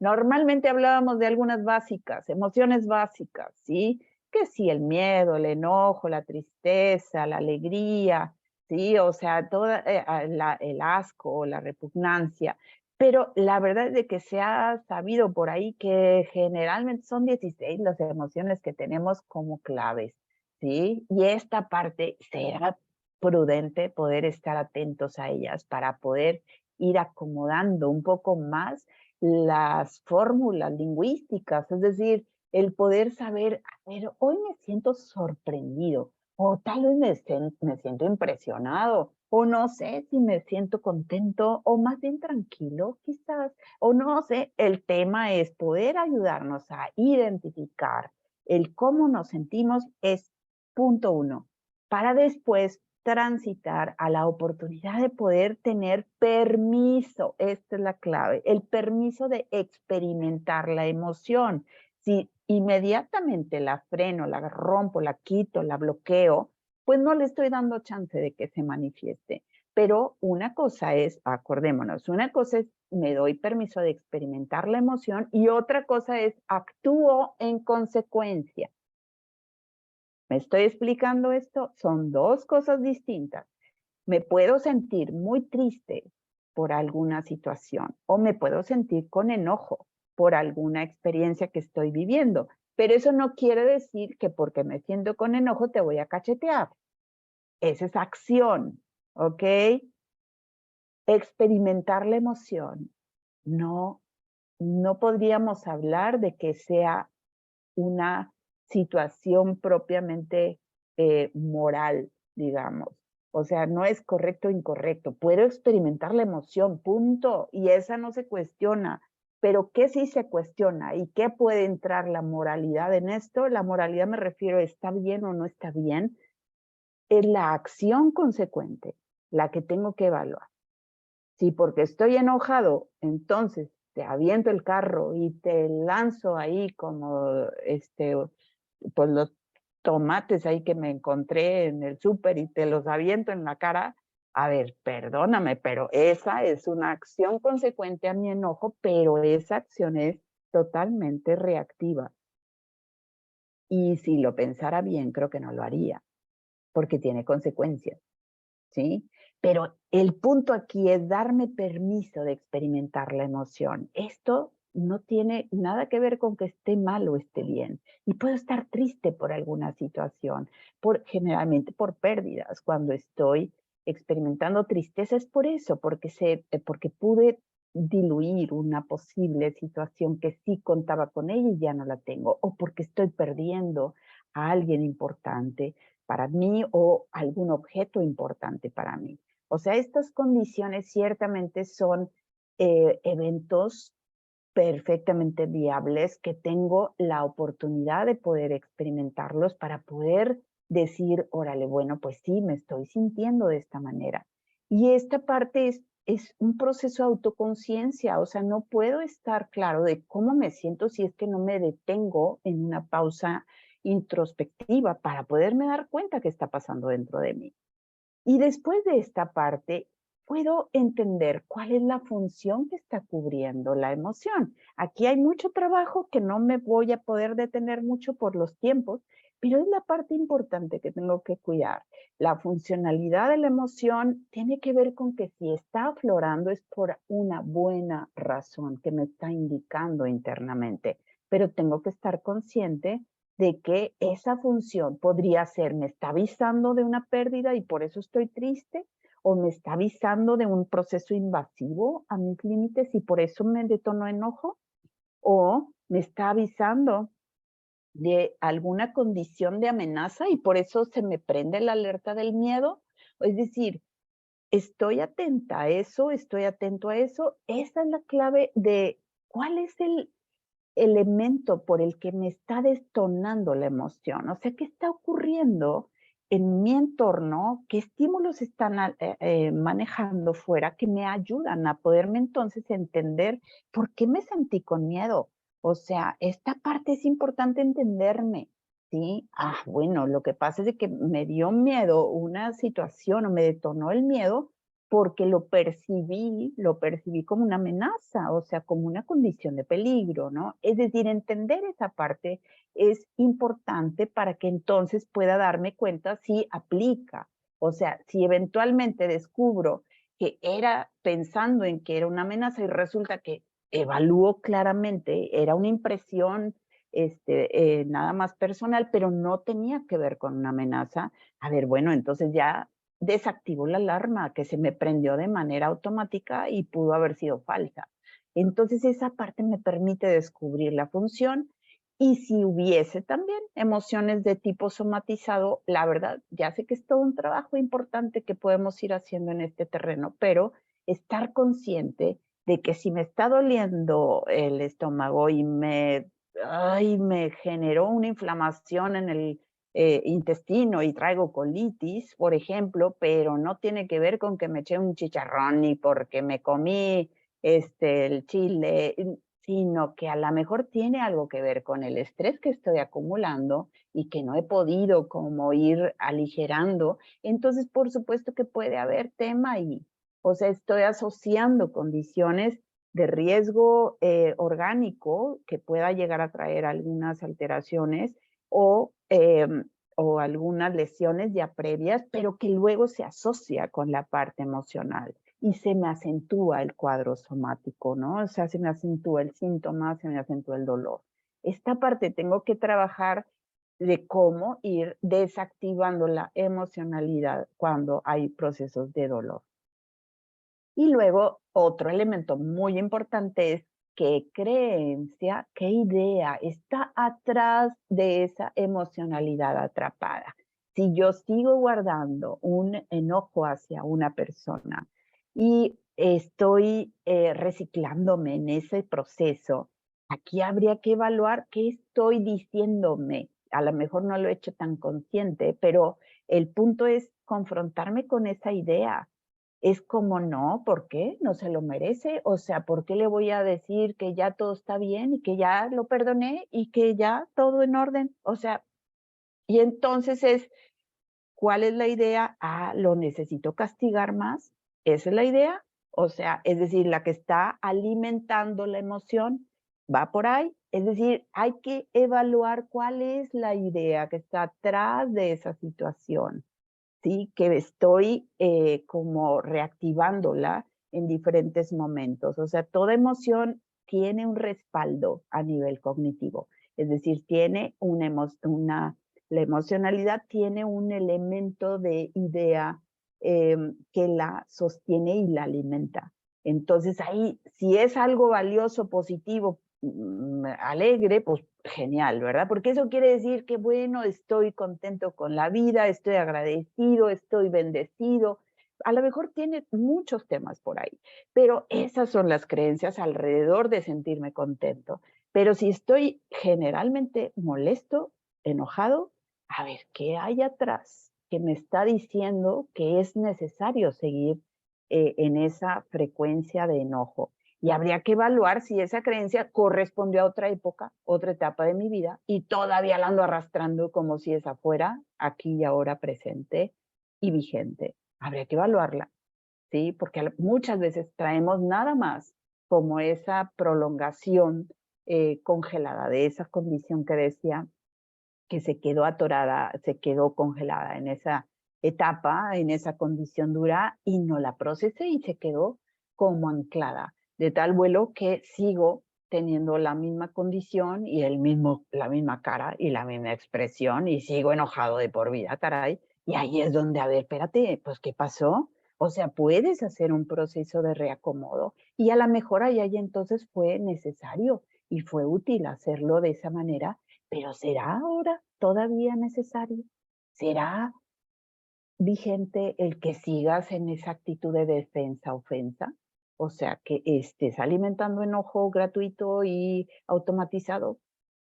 S2: Normalmente hablábamos de algunas básicas, emociones básicas, ¿sí? Que sí, el miedo, el enojo, la tristeza, la alegría, ¿sí? O sea, toda el asco o la repugnancia. Pero la verdad es de que se ha sabido por ahí que generalmente son 16 las emociones que tenemos como claves, ¿sí? Y esta parte será prudente poder estar atentos a ellas para poder ir acomodando un poco más las fórmulas lingüísticas, es decir, el poder saber, a ver, hoy me siento sorprendido, o tal vez me siento impresionado, o no sé si me siento contento, o más bien tranquilo quizás, o no sé, el tema es poder ayudarnos a identificar el cómo nos sentimos es punto 1, para después transitar a la oportunidad de poder tener permiso, esta es la clave, el permiso de experimentar la emoción. Si inmediatamente la freno, la rompo, la quito, la bloqueo, pues no le estoy dando chance de que se manifieste. Pero una cosa es, acordémonos, una cosa es me doy permiso de experimentar la emoción y otra cosa es actúo en consecuencia. ¿Me estoy explicando esto? Son dos cosas distintas. Me puedo sentir muy triste por alguna situación o me puedo sentir con enojo por alguna experiencia que estoy viviendo. Pero eso no quiere decir que porque me siento con enojo te voy a cachetear. Esa es acción, ¿ok? Experimentar la emoción. No, no podríamos hablar de que sea una situación propiamente moral, digamos. O sea, no es correcto o incorrecto. Puedo experimentar la emoción, punto. Y esa no se cuestiona. Pero ¿qué sí se cuestiona? ¿Y qué puede entrar la moralidad en esto? La moralidad me refiero, ¿está bien o no está bien? Es la acción consecuente la que tengo que evaluar. Si porque estoy enojado, entonces te aviento el carro y te lanzo ahí como pues los tomates ahí que me encontré en el súper y te los aviento en la cara, a ver, perdóname, pero esa es una acción consecuente a mi enojo, pero esa acción es totalmente reactiva. Y si lo pensara bien, creo que no lo haría, porque tiene consecuencias. ¿Sí? Pero el punto aquí es darme permiso de experimentar la emoción. Esto no tiene nada que ver con que esté mal o esté bien. Y puedo estar triste por alguna situación, generalmente por pérdidas. Cuando estoy experimentando tristeza es por eso, porque pude diluir una posible situación que sí contaba con ella y ya no la tengo, o porque estoy perdiendo a alguien importante para mí o algún objeto importante para mí. O sea, estas condiciones ciertamente son eventos perfectamente viables que tengo la oportunidad de poder experimentarlos para poder decir, órale, bueno, pues sí, me estoy sintiendo de esta manera. Y esta parte es un proceso de autoconciencia, o sea, no puedo estar claro de cómo me siento si es que no me detengo en una pausa introspectiva para poderme dar cuenta qué está pasando dentro de mí. Y después de esta parte, puedo entender cuál es la función que está cubriendo la emoción. Aquí hay mucho trabajo que no me voy a poder detener mucho por los tiempos, pero es la parte importante que tengo que cuidar. La funcionalidad de la emoción tiene que ver con que si está aflorando es por una buena razón que me está indicando internamente, pero tengo que estar consciente de que esa función podría ser, me está avisando de una pérdida y por eso estoy triste, o me está avisando de un proceso invasivo a mis límites y por eso me detonó enojo, o me está avisando de alguna condición de amenaza y por eso se me prende la alerta del miedo. Es decir, estoy atenta a eso, estoy atento a eso. Esa es la clave de cuál es el elemento por el que me está detonando la emoción. O sea, ¿qué está ocurriendo en mi entorno? ¿Qué estímulos están manejando fuera que me ayudan a poderme entonces entender por qué me sentí con miedo? O sea, esta parte es importante entenderme. ¿Sí? Ah, bueno, lo que pasa es que me dio miedo una situación o me detonó el miedo porque lo percibí como una amenaza, o sea, como una condición de peligro, ¿no? Es decir, entender esa parte es importante para que entonces pueda darme cuenta si aplica. O sea, si eventualmente descubro que era pensando en que era una amenaza y resulta que evalúo claramente, era una impresión nada más personal, pero no tenía que ver con una amenaza. A ver, bueno, entonces ya desactivó la alarma que se me prendió de manera automática y pudo haber sido falsa. Entonces esa parte me permite descubrir la función y si hubiese también emociones de tipo somatizado, la verdad, ya sé que es todo un trabajo importante que podemos ir haciendo en este terreno, pero estar consciente de que si me está doliendo el estómago y me generó una inflamación en el intestino y traigo colitis, por ejemplo, pero no tiene que ver con que me eché un chicharrón ni porque me comí el chile, sino que a lo mejor tiene algo que ver con el estrés que estoy acumulando y que no he podido como ir aligerando. Entonces, por supuesto que puede haber tema ahí. O sea, estoy asociando condiciones de riesgo orgánico que pueda llegar a traer algunas alteraciones o o algunas lesiones ya previas, pero que luego se asocia con la parte emocional y se me acentúa el cuadro somático, ¿no? O sea, se me acentúa el síntoma, se me acentúa el dolor. Esta parte tengo que trabajar de cómo ir desactivando la emocionalidad cuando hay procesos de dolor. Y luego, otro elemento muy importante es qué creencia, qué idea está atrás de esa emocionalidad atrapada. Si yo sigo guardando un enojo hacia una persona y estoy reciclándome en ese proceso, aquí habría que evaluar qué estoy diciéndome. A lo mejor no lo he hecho tan consciente, pero el punto es confrontarme con esa idea. Es como, no, ¿por qué? No se lo merece. O sea, ¿por qué le voy a decir que ya todo está bien y que ya lo perdoné y que ya todo en orden? O sea, y entonces ¿cuál es la idea? Ah, ¿lo necesito castigar más? ¿Esa es la idea? O sea, es decir, la que está alimentando la emoción va por ahí. Es decir, hay que evaluar cuál es la idea que está atrás de esa situación. ¿Sí? Que estoy como reactivándola en diferentes momentos. O sea, toda emoción tiene un respaldo a nivel cognitivo, es decir, tiene la emocionalidad tiene un elemento de idea que la sostiene y la alimenta. Entonces ahí, si es algo valioso, positivo, alegre, pues genial, ¿verdad? Porque eso quiere decir que, bueno, estoy contento con la vida, estoy agradecido, estoy bendecido. A lo mejor tiene muchos temas por ahí, pero esas son las creencias alrededor de sentirme contento. Pero si estoy generalmente molesto, enojado, a ver, ¿qué hay atrás que me está diciendo que es necesario seguir en esa frecuencia de enojo? Y habría que evaluar si esa creencia correspondió a otra época, otra etapa de mi vida, y todavía la ando arrastrando como si esa fuera aquí y ahora presente y vigente. Habría que evaluarla, ¿sí? Porque muchas veces traemos nada más como esa prolongación congelada de esa condición que decía que se quedó atorada, se quedó congelada en esa etapa, en esa condición dura, y no la procesé y se quedó como anclada, de tal vuelo que sigo teniendo la misma condición y la misma cara y la misma expresión y sigo enojado de por vida, caray. Y ahí es donde, a ver, espérate, pues, ¿qué pasó? O sea, puedes hacer un proceso de reacomodo y a lo mejor ahí entonces fue necesario y fue útil hacerlo de esa manera, pero ¿será ahora todavía necesario? ¿Será vigente el que sigas en esa actitud de defensa-ofensa? O sea, que estés alimentando enojo gratuito y automatizado.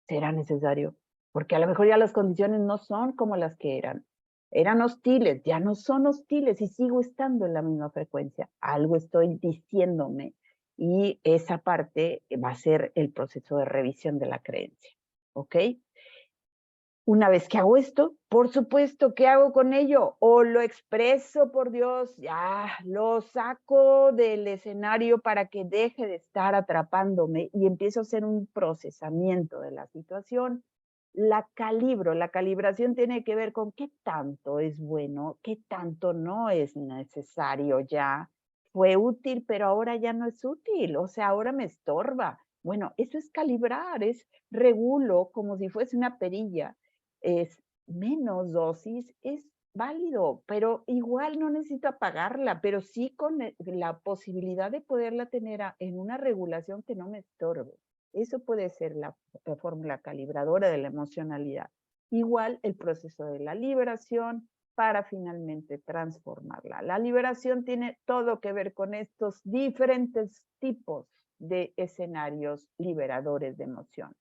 S2: ¿Será necesario? Porque a lo mejor ya las condiciones no son como las que eran. Eran hostiles, ya no son hostiles y sigo estando en la misma frecuencia. Algo estoy diciéndome y esa parte va a ser el proceso de revisión de la creencia. ¿Ok? Una vez que hago esto, por supuesto, ¿qué hago con ello? O lo expreso, por Dios, ya lo saco del escenario para que deje de estar atrapándome y empiezo a hacer un procesamiento de la situación. La calibro, la calibración tiene que ver con qué tanto es bueno, qué tanto no es necesario ya. Fue útil, pero ahora ya no es útil, o sea, ahora me estorba. Bueno, eso es calibrar, es regulo como si fuese una perilla, es menos dosis, es válido, pero igual no necesito apagarla, pero sí con la posibilidad de poderla tener en una regulación que no me estorbe. Eso puede ser la fórmula calibradora de la emocionalidad. Igual el proceso de la liberación para finalmente transformarla. La liberación tiene todo que ver con estos diferentes tipos de escenarios liberadores de emoción.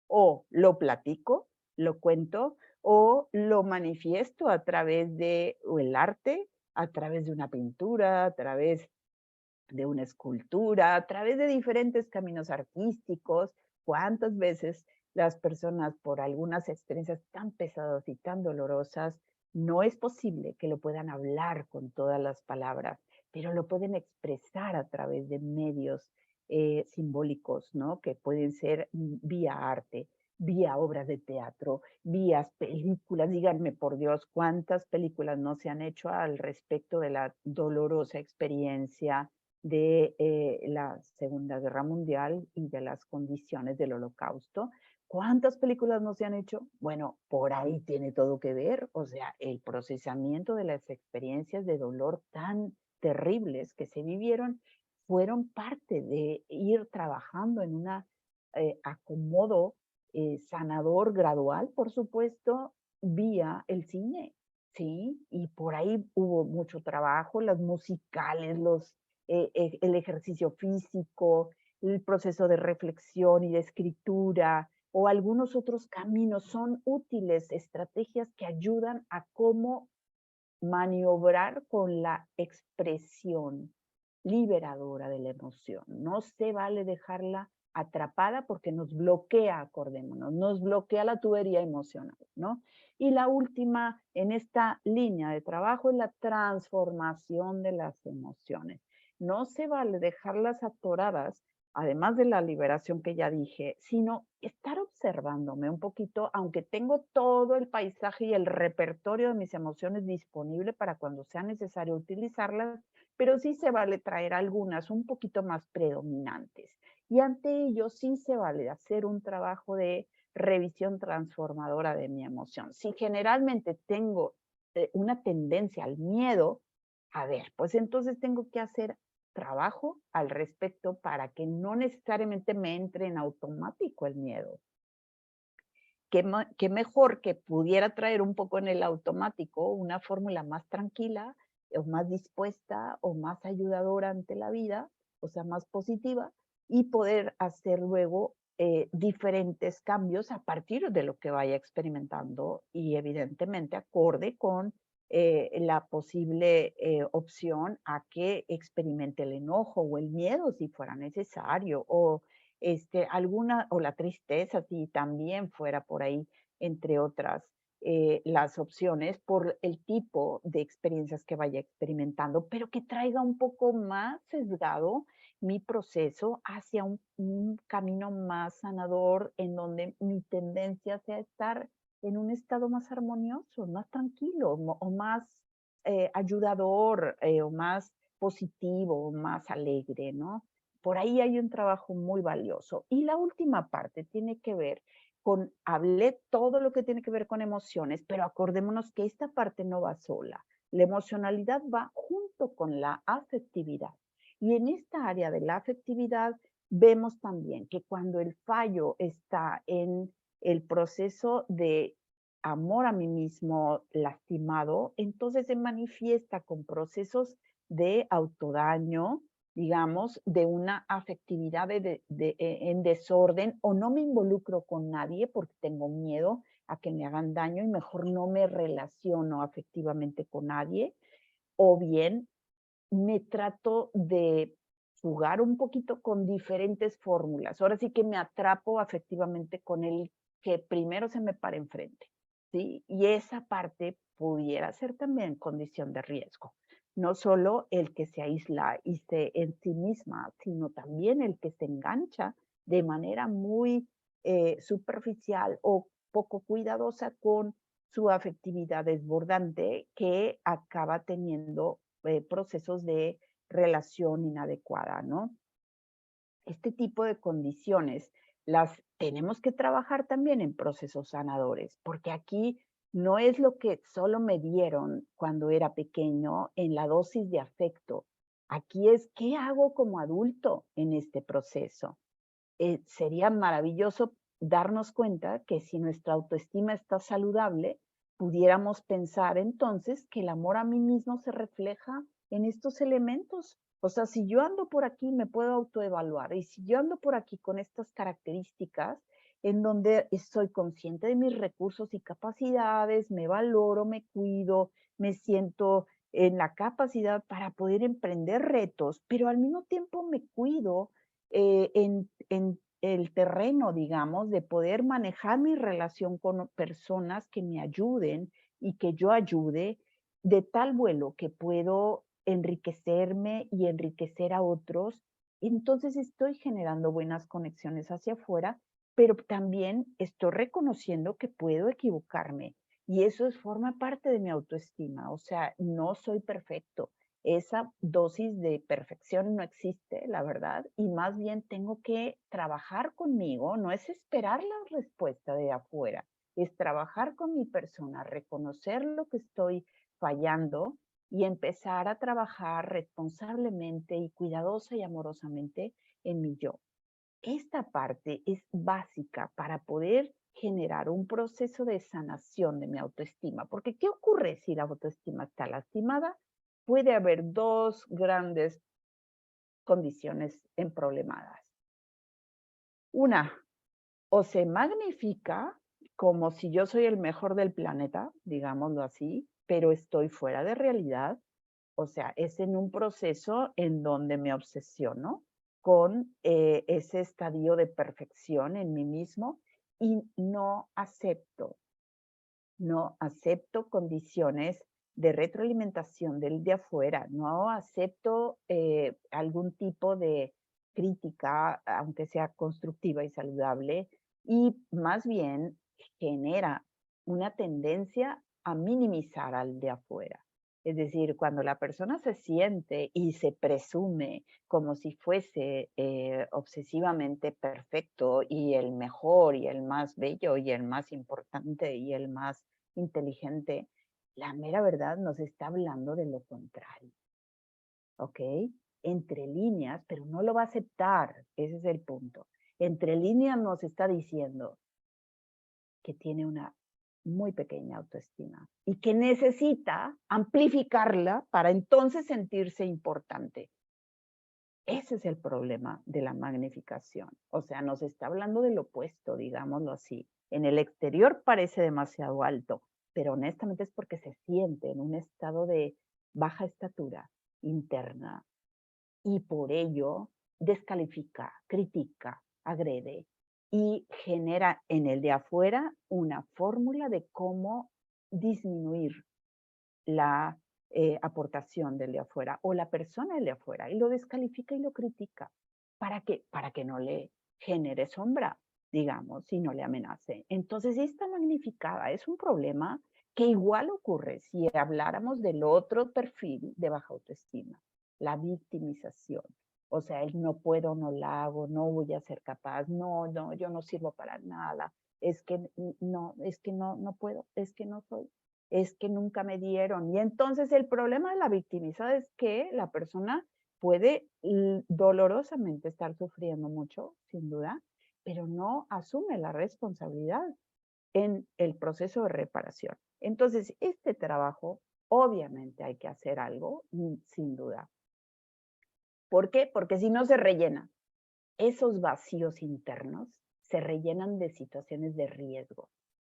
S2: O lo platico, lo cuento o lo manifiesto a través de el arte, a través de una pintura, a través de una escultura, a través de diferentes caminos artísticos. ¿Cuántas veces las personas por algunas experiencias tan pesadas y tan dolorosas no es posible que lo puedan hablar con todas las palabras, pero lo pueden expresar a través de medios simbólicos, ¿no? Que pueden ser vía arte, vía obras de teatro, vía películas. Díganme, por Dios, cuántas películas no se han hecho al respecto de la dolorosa experiencia de la Segunda Guerra Mundial y de las condiciones del Holocausto. ¿Cuántas películas no se han hecho? Bueno, por ahí tiene todo que ver, o sea, el procesamiento de las experiencias de dolor tan terribles que se vivieron fueron parte de ir trabajando en un acomodo sanador gradual, por supuesto, vía el cine, ¿sí? Y por ahí hubo mucho trabajo, las musicales, el ejercicio físico, el proceso de reflexión y de escritura, o algunos otros caminos son útiles, estrategias que ayudan a cómo maniobrar con la expresión liberadora de la emoción. No se vale dejarla atrapada porque nos bloquea, acordémonos, nos bloquea la tubería emocional, ¿no? Y la última en esta línea de trabajo es la transformación de las emociones. No se vale dejarlas atoradas, además de la liberación que ya dije, sino estar observándome un poquito, aunque tengo todo el paisaje y el repertorio de mis emociones disponible para cuando sea necesario utilizarlas, pero sí se vale traer algunas un poquito más predominantes. Y ante ello sí se vale hacer un trabajo de revisión transformadora de mi emoción. Si generalmente tengo una tendencia al miedo, a ver, pues entonces tengo que hacer trabajo al respecto para que no necesariamente me entre en automático el miedo. Qué mejor que pudiera traer un poco en el automático una fórmula más tranquila, o más dispuesta, o más ayudadora ante la vida, o sea, más positiva, y poder hacer luego diferentes cambios a partir de lo que vaya experimentando y evidentemente acorde con la posible opción a que experimente el enojo o el miedo si fuera necesario, o alguna, o la tristeza, si también fuera por ahí, entre otras, las opciones por el tipo de experiencias que vaya experimentando, pero que traiga un poco más sesgado mi proceso hacia un camino más sanador, en donde mi tendencia sea estar en un estado más armonioso, más tranquilo, o más ayudador, o más positivo, o más alegre, ¿no? Por ahí hay un trabajo muy valioso. Y la última parte tiene que ver con, hablé todo lo que tiene que ver con emociones, pero acordémonos que esta parte no va sola. La emocionalidad va junto con la afectividad. Y en esta área de la afectividad vemos también que cuando el fallo está en el proceso de amor a mí mismo lastimado, entonces se manifiesta con procesos de autodaño, digamos, de una afectividad en desorden, o no me involucro con nadie porque tengo miedo a que me hagan daño y mejor no me relaciono afectivamente con nadie, o bien me trato de jugar un poquito con diferentes fórmulas. Ahora sí que me atrapo afectivamente con el que primero se me para enfrente, ¿sí? Y esa parte pudiera ser también condición de riesgo. No solo el que se aísla y se en sí misma, sino también el que se engancha de manera muy superficial o poco cuidadosa con su afectividad desbordante, que acaba teniendo procesos de relación inadecuada, ¿no? Este tipo de condiciones las tenemos que trabajar también en procesos sanadores, porque aquí no es lo que solo me dieron cuando era pequeño en la dosis de afecto. Aquí es qué hago como adulto en este proceso. Sería maravilloso darnos cuenta que si nuestra autoestima está saludable, pudiéramos pensar entonces que el amor a mí mismo se refleja en estos elementos. O sea, si yo ando por aquí, me puedo autoevaluar. Y si yo ando por aquí con estas características, en donde soy consciente de mis recursos y capacidades, me valoro, me cuido, me siento en la capacidad para poder emprender retos, pero al mismo tiempo me cuido en el terreno, digamos, de poder manejar mi relación con personas que me ayuden y que yo ayude, de tal vuelo que puedo enriquecerme y enriquecer a otros, entonces estoy generando buenas conexiones hacia afuera pero también estoy reconociendo que puedo equivocarme y forma parte de mi autoestima. O sea, no soy perfecto. Esa dosis de perfección no existe, la verdad, y más bien tengo que trabajar conmigo, no es esperar la respuesta de afuera, es trabajar con mi persona, reconocer lo que estoy fallando y empezar a trabajar responsablemente y cuidadosa y amorosamente en mi yo. Esta parte es básica para poder generar un proceso de sanación de mi autoestima, porque ¿qué ocurre si la autoestima está lastimada? Puede haber dos grandes condiciones emproblemadas. Una, o se magnifica como si yo soy el mejor del planeta, digámoslo así, pero estoy fuera de realidad. O sea, es en un proceso en donde me obsesiono con ese estadio de perfección en mí mismo y no acepto condiciones de retroalimentación del de afuera, no acepto algún tipo de crítica, aunque sea constructiva y saludable, y más bien genera una tendencia a minimizar al de afuera. Es decir, cuando la persona se siente y se presume como si fuese obsesivamente perfecto y el mejor y el más bello y el más importante y el más inteligente, la mera verdad nos está hablando de lo contrario, ¿ok? Entre líneas, pero no lo va a aceptar, ese es el punto. Entre líneas nos está diciendo que tiene una muy pequeña autoestima y que necesita amplificarla para entonces sentirse importante. Ese es el problema de la magnificación. O sea, nos está hablando del opuesto, digámoslo así. En el exterior parece demasiado alto, pero honestamente es porque se siente en un estado de baja estatura interna y por ello descalifica, critica, agrede y genera en el de afuera una fórmula de cómo disminuir la aportación del de afuera o la persona del de afuera y lo descalifica y lo critica para que no le genere sombra, digamos, y no le amenace. Entonces, esta magnificada es un problema que igual ocurre si habláramos del otro perfil de baja autoestima, la victimización. O sea, el no puedo, no la hago, no voy a ser capaz, no, yo no sirvo para nada, es que no puedo, es que no soy, es que nunca me dieron. Y entonces el problema de la victimizada es que la persona puede dolorosamente estar sufriendo mucho, sin duda, pero no asume la responsabilidad en el proceso de reparación. Entonces, este trabajo, obviamente hay que hacer algo, sin duda. ¿Por qué? Porque si no se rellena. Esos vacíos internos se rellenan de situaciones de riesgo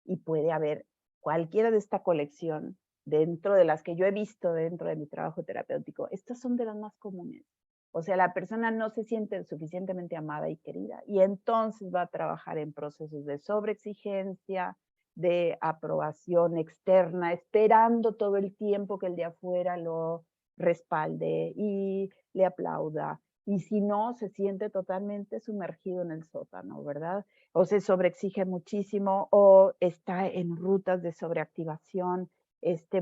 S2: y puede haber cualquiera de esta colección dentro de las que yo he visto dentro de mi trabajo terapéutico. Estas son de las más comunes. O sea, la persona no se siente suficientemente amada y querida y entonces va a trabajar en procesos de sobreexigencia, de aprobación externa, esperando todo el tiempo que el de afuera lo respalde y le aplauda. Y si no, se siente totalmente sumergido en el sótano, ¿verdad? O se sobreexige muchísimo o está en rutas de sobreactivación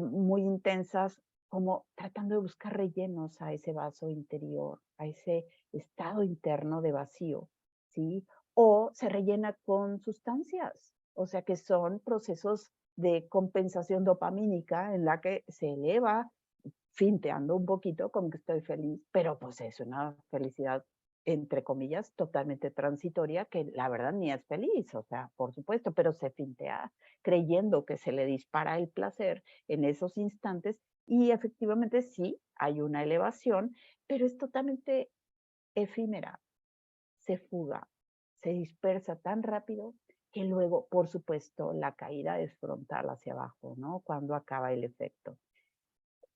S2: muy intensas, como tratando de buscar rellenos a ese vaso interior, a ese estado interno de vacío, ¿sí? O se rellena con sustancias, o sea que son procesos de compensación dopamínica en la que se eleva finteando un poquito como que estoy feliz, pero pues es una felicidad entre comillas, totalmente transitoria, que la verdad ni es feliz, o sea, por supuesto, pero se fintea creyendo que se le dispara el placer en esos instantes y efectivamente sí, hay una elevación, pero es totalmente efímera, se fuga, se dispersa tan rápido que luego, por supuesto, la caída es frontal hacia abajo, ¿no? Cuando acaba el efecto.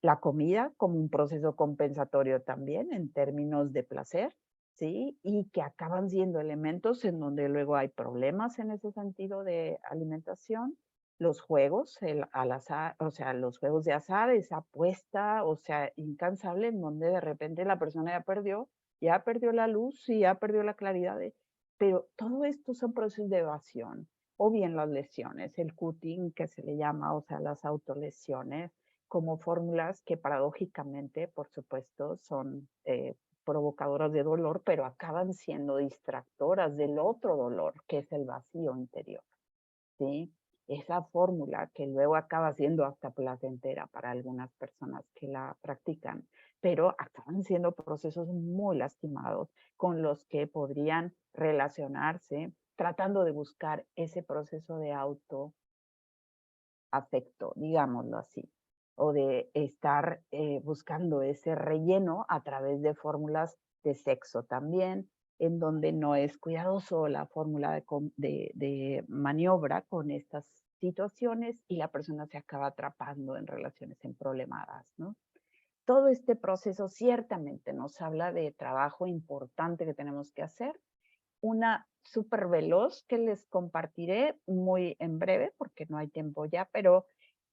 S2: La comida como un proceso compensatorio también en términos de placer, ¿sí? Y que acaban siendo elementos en donde luego hay problemas en ese sentido de alimentación. Los juegos, al azar, o sea, los juegos de azar, esa apuesta, o sea, incansable, en donde de repente la persona ya perdió la luz y ya perdió la claridad Pero todo esto son procesos de evasión, o bien las lesiones, el cutting que se le llama, o sea, las autolesiones, como fórmulas que paradójicamente, por supuesto, son provocadoras de dolor, pero acaban siendo distractoras del otro dolor, que es el vacío interior, ¿sí? Esa fórmula que luego acaba siendo hasta placentera para algunas personas que la practican, pero acaban siendo procesos muy lastimados con los que podrían relacionarse tratando de buscar ese proceso de autoafecto, digámoslo así, o de estar buscando ese relleno a través de fórmulas de sexo también, en donde no es cuidadoso la fórmula de maniobra con estas situaciones y la persona se acaba atrapando en relaciones emproblemadas, ¿no? Todo este proceso ciertamente nos habla de trabajo importante que tenemos que hacer. Una súper veloz que les compartiré muy en breve, porque no hay tiempo ya, pero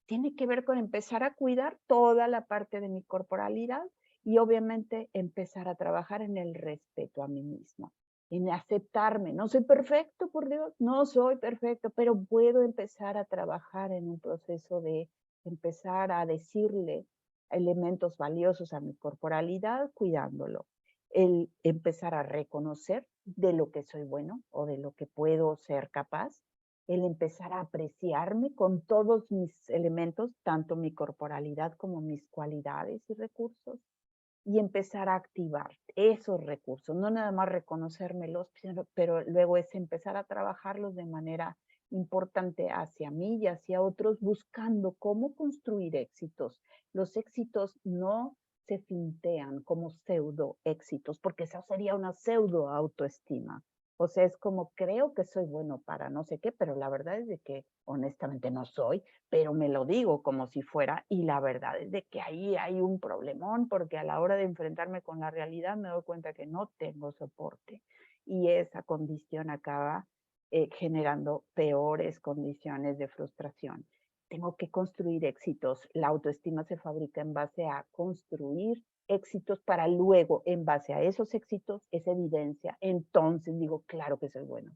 S2: tiene que ver con empezar a cuidar toda la parte de mi corporalidad y obviamente empezar a trabajar en el respeto a mí mismo, en aceptarme. No soy perfecto, por Dios, no soy perfecto, pero puedo empezar a trabajar en un proceso de empezar a decirle elementos valiosos a mi corporalidad, cuidándolo. El empezar a reconocer de lo que soy bueno o de lo que puedo ser capaz, el empezar a apreciarme con todos mis elementos, tanto mi corporalidad como mis cualidades y recursos, y empezar a activar esos recursos, no nada más reconocérmelos, pero luego es empezar a trabajarlos de manera importante hacia mí y hacia otros, buscando cómo construir éxitos. Los éxitos no se fintean como pseudo éxitos, porque eso sería una pseudo autoestima. O sea, es como creo que soy bueno para no sé qué, pero la verdad es de que honestamente no soy, pero me lo digo como si fuera, y la verdad es de que ahí hay un problemón, porque a la hora de enfrentarme con la realidad me doy cuenta que no tengo soporte, y esa condición acaba generando peores condiciones de frustración. Tengo que construir éxitos. La autoestima se fabrica en base a construir éxitos para luego, en base a esos éxitos, esa evidencia, entonces digo, claro que soy bueno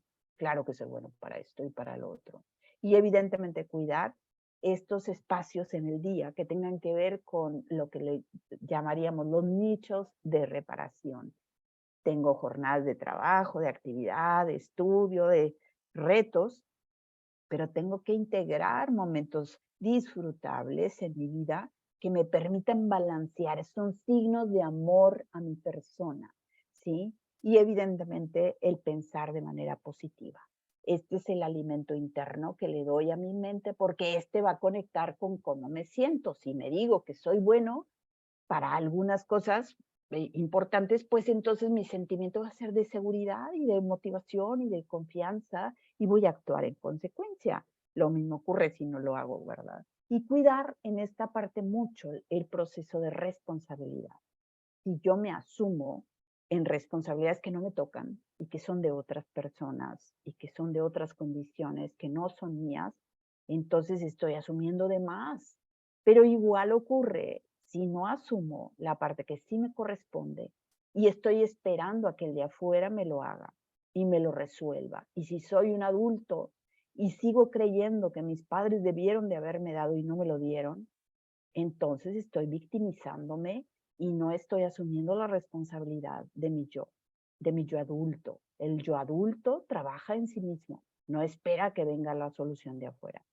S2: para esto y para lo otro. Y evidentemente cuidar estos espacios en el día que tengan que ver con lo que le llamaríamos los nichos de reparación. Tengo jornadas de trabajo, de actividad, de estudio, de retos, pero tengo que integrar momentos disfrutables en mi vida que me permitan balancear. Son signos de amor a mi persona, ¿sí? Y evidentemente el pensar de manera positiva. Este es el alimento interno que le doy a mi mente porque este va a conectar con cómo me siento. Si me digo que soy bueno, para algunas cosas importantes, pues entonces mi sentimiento va a ser de seguridad y de motivación y de confianza y voy a actuar en consecuencia. Lo mismo ocurre si no lo hago, ¿verdad? Y cuidar en esta parte mucho el proceso de responsabilidad. Si yo me asumo en responsabilidades que no me tocan y que son de otras personas y que son de otras condiciones que no son mías, entonces estoy asumiendo de más. Pero igual ocurre si no asumo la parte que sí me corresponde y estoy esperando a que el de afuera me lo haga y me lo resuelva. Y si soy un adulto y sigo creyendo que mis padres debieron de haberme dado y no me lo dieron, entonces estoy victimizándome y no estoy asumiendo la responsabilidad de mi yo adulto. El yo adulto trabaja en sí mismo, no espera que venga la solución de afuera.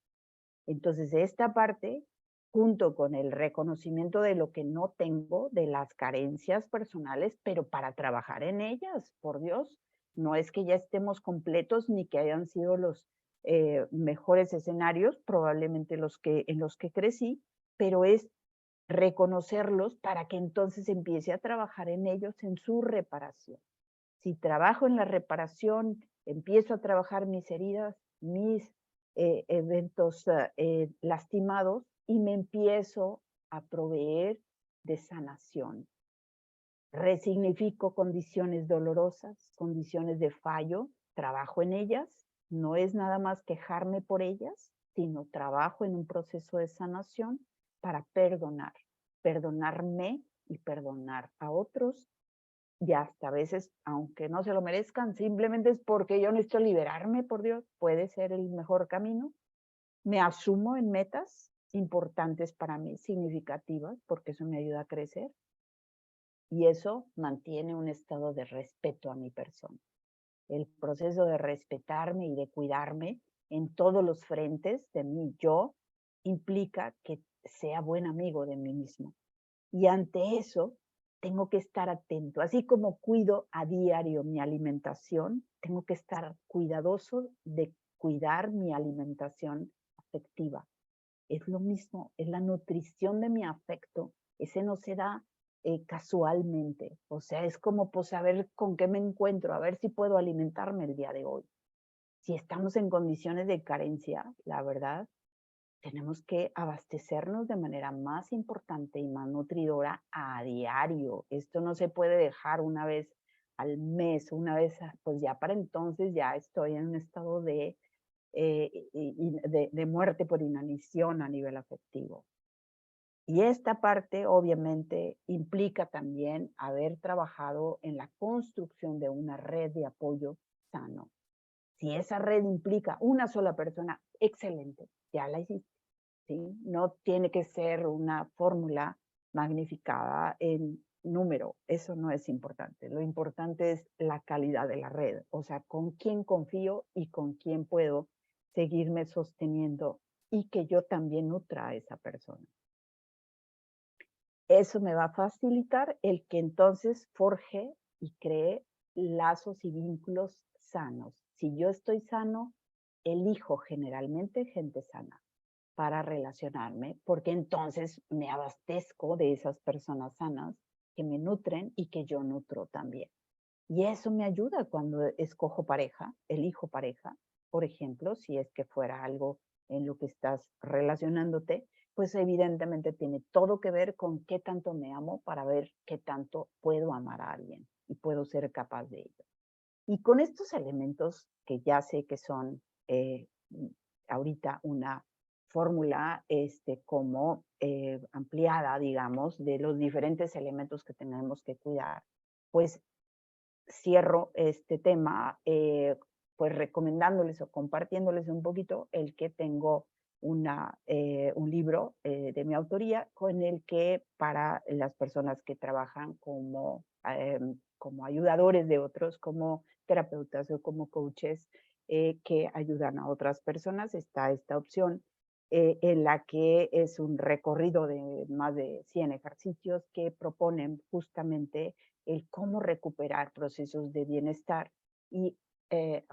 S2: Entonces, esta parte, junto con el reconocimiento de lo que no tengo, de las carencias personales, pero para trabajar en ellas, por Dios, no es que ya estemos completos ni que hayan sido los mejores escenarios, probablemente en los que crecí, pero es reconocerlos para que entonces empiece a trabajar en ellos en su reparación. Si trabajo en la reparación, empiezo a trabajar mis heridas, mis eventos lastimados y me empiezo a proveer de sanación. Resignifico condiciones dolorosas, condiciones de fallo, trabajo en ellas, no es nada más quejarme por ellas, sino trabajo en un proceso de sanación para perdonar, perdonarme y perdonar a otros y hasta a veces, aunque no se lo merezcan, simplemente es porque yo necesito liberarme, por Dios, puede ser el mejor camino. Me asumo en metas importantes para mí, significativas, porque eso me ayuda a crecer. Y eso mantiene un estado de respeto a mi persona. El proceso de respetarme y de cuidarme en todos los frentes de mi yo implica que sea buen amigo de mí mismo. Y ante eso, tengo que estar atento. Así como cuido a diario mi alimentación, tengo que estar cuidadoso de cuidar mi alimentación afectiva. Es lo mismo, es la nutrición de mi afecto. Ese no se da casualmente. O sea, es como pues saber con qué me encuentro, a ver si puedo alimentarme el día de hoy. Si estamos en condiciones de carencia, la verdad, tenemos que abastecernos de manera más importante y más nutridora a diario. Esto no se puede dejar una vez al mes, una vez, pues ya para entonces ya estoy en un estado de muerte por inanición a nivel afectivo. Y esta parte obviamente implica también haber trabajado en la construcción de una red de apoyo sano. Si esa red implica una sola persona, excelente, ya la hiciste. ¿Sí? No tiene que ser una fórmula magnificada en número, eso no es importante. Lo importante es la calidad de la red, o sea, con quién confío y con quién puedo seguirme sosteniendo y que yo también nutra a esa persona. Eso me va a facilitar el que entonces forje y cree lazos y vínculos sanos. Si yo estoy sano, elijo generalmente gente sana para relacionarme, porque entonces me abastezco de esas personas sanas que me nutren y que yo nutro también. Y eso me ayuda cuando escojo pareja, elijo pareja, por ejemplo, si es que fuera algo en lo que estás relacionándote, pues evidentemente tiene todo que ver con qué tanto me amo para ver qué tanto puedo amar a alguien y puedo ser capaz de ello. Y con estos elementos que ya sé que son ahorita una fórmula como ampliada, digamos, de los diferentes elementos que tenemos que cuidar, pues cierro este tema pues recomendándoles o compartiéndoles un poquito el que tengo un libro de mi autoría con el que para las personas que trabajan como ayudadores de otros, como terapeutas o como coaches que ayudan a otras personas, está esta opción en la que es un recorrido de más de 100 ejercicios que proponen justamente el cómo recuperar procesos de bienestar y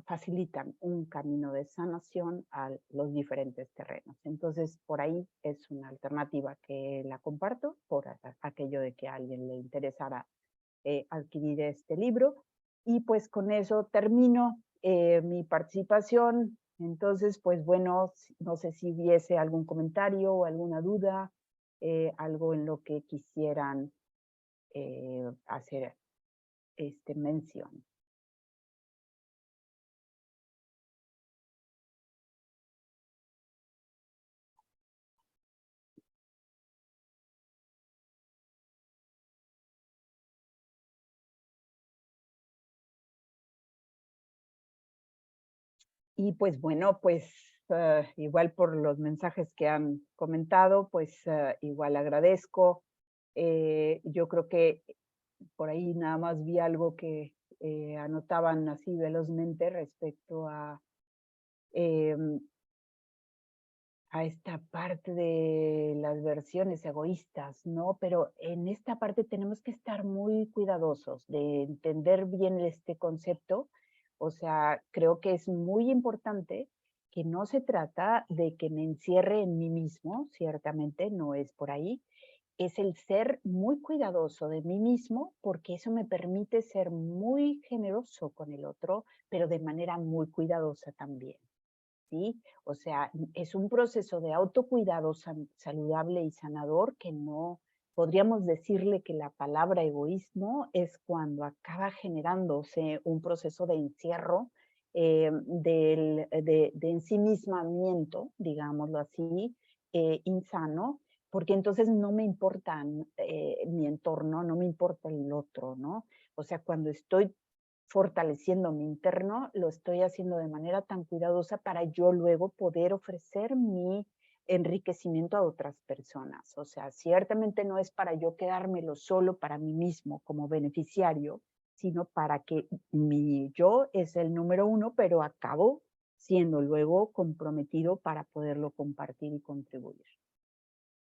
S2: facilitan un camino de sanación a los diferentes terrenos. Entonces, por ahí es una alternativa que la comparto por aquello de que a alguien le interesara adquirir este libro. Y pues con eso termino mi participación. Entonces, pues bueno, no sé si hubiese algún comentario o alguna duda, algo en lo que quisieran hacer mención. Y pues bueno, pues igual por los mensajes que han comentado, pues igual agradezco. Yo creo que por ahí nada más vi algo que anotaban así velozmente respecto em, a esta parte de las versiones egoístas, ¿no? Pero en esta parte tenemos que estar muy cuidadosos de entender bien este concepto. O sea, creo que es muy importante que no se trata de que me encierre en mí mismo, ciertamente no es por ahí, es el ser muy cuidadoso de mí mismo porque eso me permite ser muy generoso con el otro, pero de manera muy cuidadosa también. ¿Sí? O sea, es un proceso de autocuidado saludable y sanador que no podríamos decirle que la palabra egoísmo es cuando acaba generándose un proceso de encierro, de ensimismamiento, digámoslo así, insano, porque entonces no me importa mi entorno, no me importa el otro, ¿no? O sea, cuando estoy fortaleciendo mi interno, lo estoy haciendo de manera tan cuidadosa para yo luego poder ofrecer mi enriquecimiento a otras personas. O sea, ciertamente no es para yo quedármelo solo para mí mismo como beneficiario, sino para que mi yo es el número uno, pero acabo siendo luego comprometido para poderlo compartir y contribuir.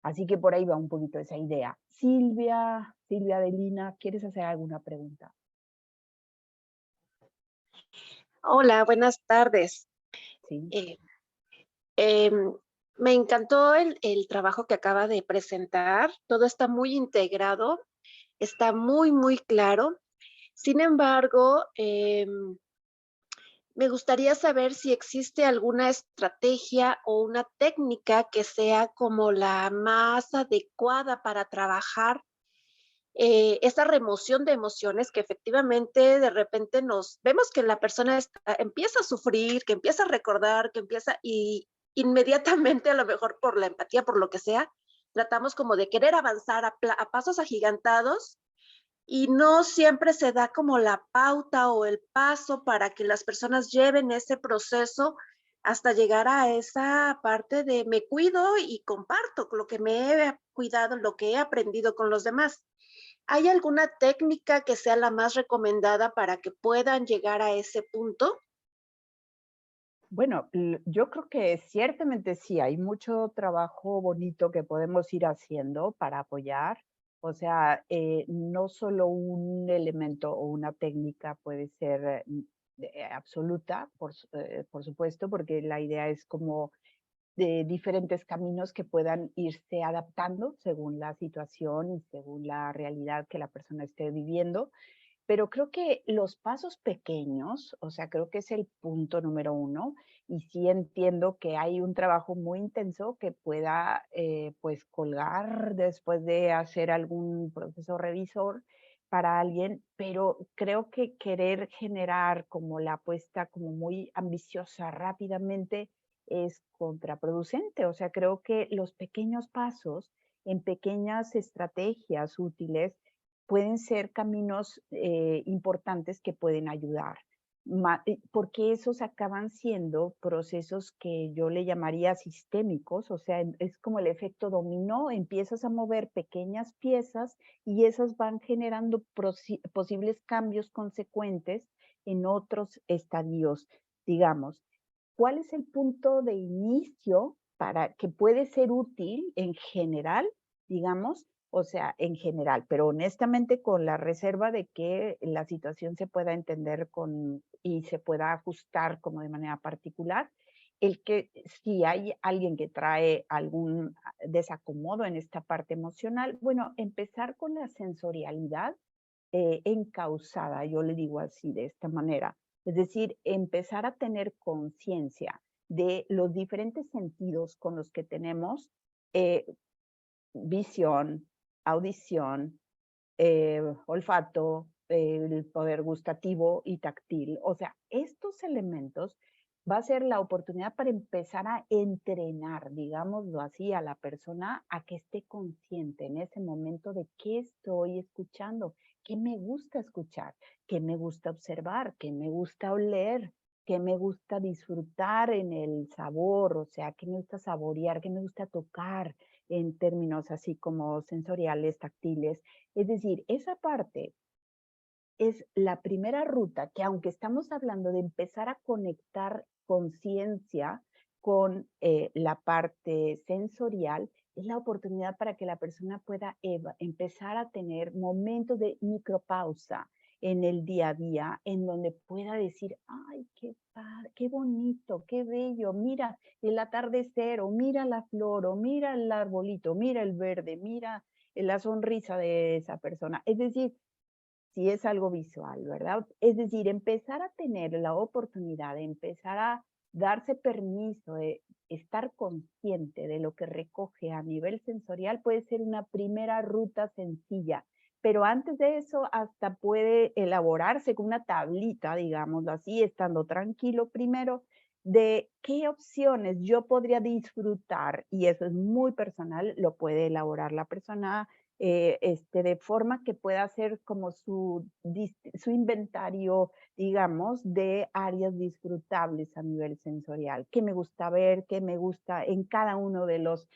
S2: Así que por ahí va un poquito esa idea. Silvia Adelina, ¿quieres hacer alguna pregunta?
S3: Hola, buenas tardes.
S2: Sí.
S3: Eh, em, Me encantó el trabajo que acaba de presentar. Todo está muy integrado, está muy, muy claro. Sin embargo, me gustaría saber si existe alguna estrategia o una técnica que sea como la más adecuada para trabajar esa remoción de emociones que efectivamente de repente nos vemos que la persona empieza a sufrir, que empieza a recordar, que empieza y inmediatamente a lo mejor por la empatía, por lo que sea, tratamos como de querer avanzar a pasos agigantados y no siempre se da como la pauta o el paso para que las personas lleven ese proceso hasta llegar a esa parte de me cuido y comparto lo que me he cuidado, lo que he aprendido con los demás. ¿Hay alguna técnica que sea la más recomendada para que puedan llegar a ese punto?
S2: Bueno, yo creo que ciertamente sí, hay mucho trabajo bonito que podemos ir haciendo para apoyar. O sea, no solo un elemento o una técnica puede ser absoluta, por supuesto, porque la idea es como de diferentes caminos que puedan irse adaptando según la situación y según la realidad que la persona esté viviendo. Pero creo que los pasos pequeños, o sea, creo que es el punto número uno, y sí entiendo que hay un trabajo muy intenso que pueda, pues, colgar después de hacer algún proceso revisor para alguien, pero creo que querer generar como la apuesta como muy ambiciosa rápidamente es contraproducente. O sea, creo que los pequeños pasos en pequeñas estrategias útiles pueden ser caminos importantes que pueden ayudar, porque esos acaban siendo procesos que yo le llamaría sistémicos, o sea, es como el efecto dominó, empiezas a mover pequeñas piezas y esas van generando posibles cambios consecuentes en otros estadios, digamos. ¿Cuál es el punto de inicio para que puede ser útil en general, digamos? O sea, en general, pero honestamente con la reserva de que la situación se pueda entender y se pueda ajustar como de manera particular. El que si hay alguien que trae algún desacomodo en esta parte emocional, bueno, empezar con la sensorialidad encausada, yo le digo así, de esta manera. Es decir, empezar a tener conciencia de los diferentes sentidos con los que tenemos eh, visión, audición, olfato, el poder gustativo y táctil. O sea, estos elementos va a ser la oportunidad para empezar a entrenar, digámoslo así, a la persona a que esté consciente en ese momento de qué estoy escuchando, qué me gusta escuchar, qué me gusta observar, qué me gusta oler, qué me gusta disfrutar en el sabor, o sea, qué me gusta saborear, qué me gusta tocar en términos así como sensoriales, táctiles. Es decir, esa parte es la primera ruta que aunque estamos hablando de empezar a conectar conciencia con la parte sensorial, es la oportunidad para que la persona pueda empezar a tener momentos de micropausa en el día a día, en donde pueda decir, ay, qué padre, qué bonito, qué bello, mira el atardecer, o mira la flor, o mira el arbolito, mira el verde, mira la sonrisa de esa persona. Es decir, si es algo visual, ¿verdad? Es decir, empezar a tener la oportunidad de empezar a darse permiso de estar consciente de lo que recoge a nivel sensorial puede ser una primera ruta sencilla, pero antes de eso hasta puede elaborarse con una tablita, digámoslo así, estando tranquilo primero, de qué opciones yo podría disfrutar, y eso es muy personal, lo puede elaborar la persona de forma que pueda hacer como su inventario, digamos, de áreas disfrutables a nivel sensorial. ¿Qué me gusta ver? ¿Qué me gusta en cada uno de los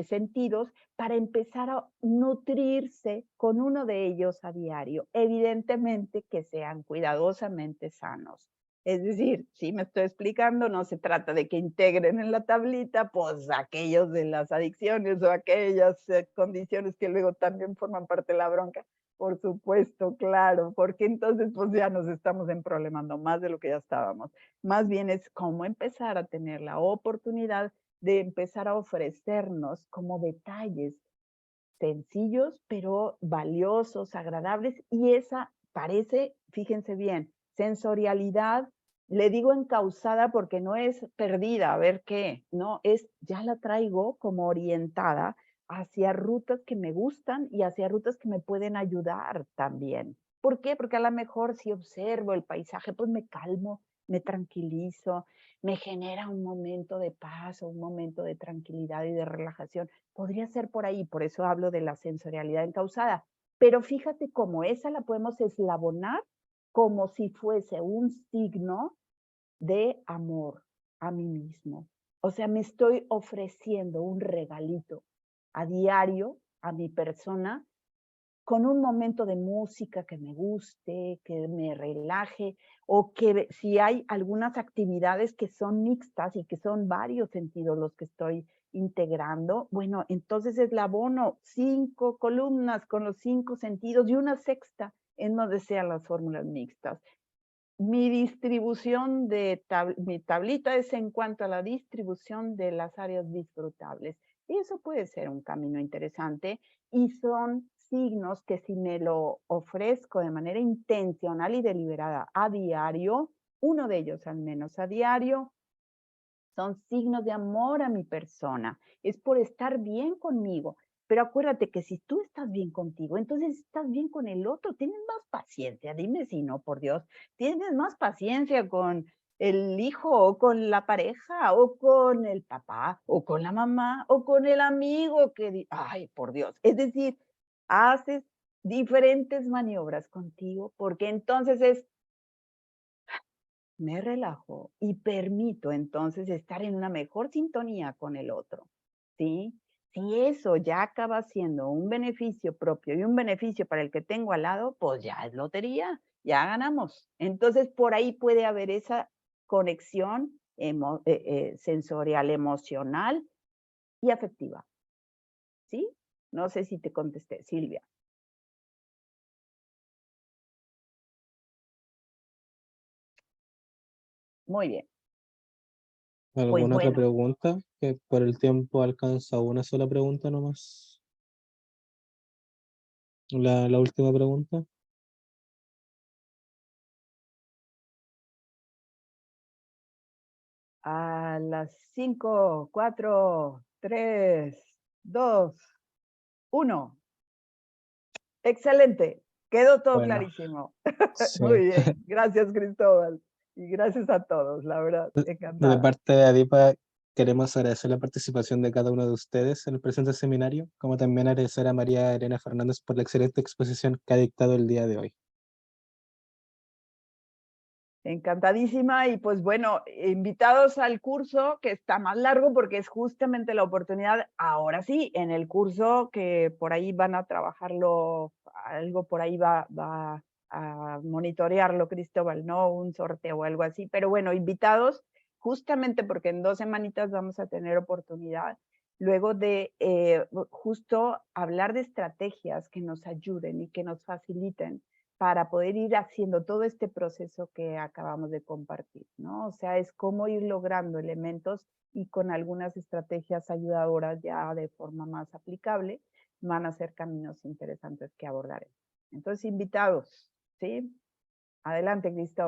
S2: sentidos? Para empezar a nutrirse con uno de ellos a diario. Evidentemente que sean cuidadosamente sanos. Es decir, si me estoy explicando, no se trata de que integren en la tablita, pues aquellos de las adicciones o aquellas condiciones que luego también forman parte de la bronca. Por supuesto, claro, porque entonces pues ya nos estamos emproblemando más de lo que ya estábamos. Más bien es cómo empezar a tener la oportunidad de empezar a ofrecernos como detalles sencillos, pero valiosos, agradables, y esa parece, fíjense bien, sensorialidad, le digo encauzada porque no es perdida, a ver qué, no, es ya la traigo como orientada hacia rutas que me gustan y hacia rutas que me pueden ayudar también. ¿Por qué? Porque a lo mejor si observo el paisaje, pues me calmo, me tranquilizo, me genera un momento de paz o un momento de tranquilidad y de relajación. Podría ser por ahí, por eso hablo de la sensorialidad encauzada. Pero fíjate cómo esa la podemos eslabonar como si fuese un signo de amor a mí mismo. O sea, me estoy ofreciendo un regalito a diario a mi persona con un momento de música que me guste, que me relaje, o que si hay algunas actividades que son mixtas y que son varios sentidos los que estoy integrando, bueno, entonces es el abono, 5 columnas con los 5 sentidos y una sexta en donde sean las fórmulas mixtas. Mi distribución de mi tablita es en cuanto a la distribución de las áreas disfrutables. Y eso puede ser un camino interesante y son signos que si me lo ofrezco de manera intencional y deliberada a diario, uno de ellos al menos a diario, son signos de amor a mi persona. Es por estar bien conmigo. Pero acuérdate que si tú estás bien contigo, entonces estás bien con el otro, tienes más paciencia, dime si no, por Dios, tienes más paciencia con el hijo o con la pareja o con el papá o con la mamá o con el amigo que, ay, por Dios, es decir, haces diferentes maniobras contigo porque entonces me relajo y permito entonces estar en una mejor sintonía con el otro, ¿sí? Si eso ya acaba siendo un beneficio propio y un beneficio para el que tengo al lado, pues ya es lotería, ya ganamos. Entonces por ahí puede haber esa conexión sensorial, emocional y afectiva, ¿sí? No sé si te contesté, Silvia. Muy bien. Pues
S1: ¿Alguna otra
S2: bueno,
S1: pregunta? Que por el tiempo alcanza una sola pregunta nomás. La última pregunta.
S2: a las 5, 4, 3, 2, 1. Excelente. Quedó todo
S1: Bueno,
S2: clarísimo.
S1: sí.
S2: Muy bien. Gracias, Cristóbal. Y gracias a todos, la verdad.
S1: De
S2: Encantada.
S1: parte de ADIPA, queremos agradecer la participación de cada uno de ustedes en el presente seminario, como también agradecer a María Elena Fernández por la excelente exposición que ha dictado el día de hoy.
S2: Encantadísima y pues bueno, invitados al curso que está más largo porque es justamente la oportunidad, ahora sí, en el curso que por ahí van a trabajarlo, algo por ahí va a monitorearlo Cristóbal, ¿no? Un sorteo o algo así, pero bueno, invitados justamente porque en 2 semanitas vamos a tener oportunidad luego de justo hablar de estrategias que nos ayuden y que nos faciliten para poder ir haciendo todo este proceso que acabamos de compartir, ¿no? O sea, es cómo ir logrando elementos y con algunas estrategias ayudadoras ya de forma más aplicable, van a ser caminos interesantes que abordaremos. Entonces, invitados, ¿sí? Adelante, Cristóbal.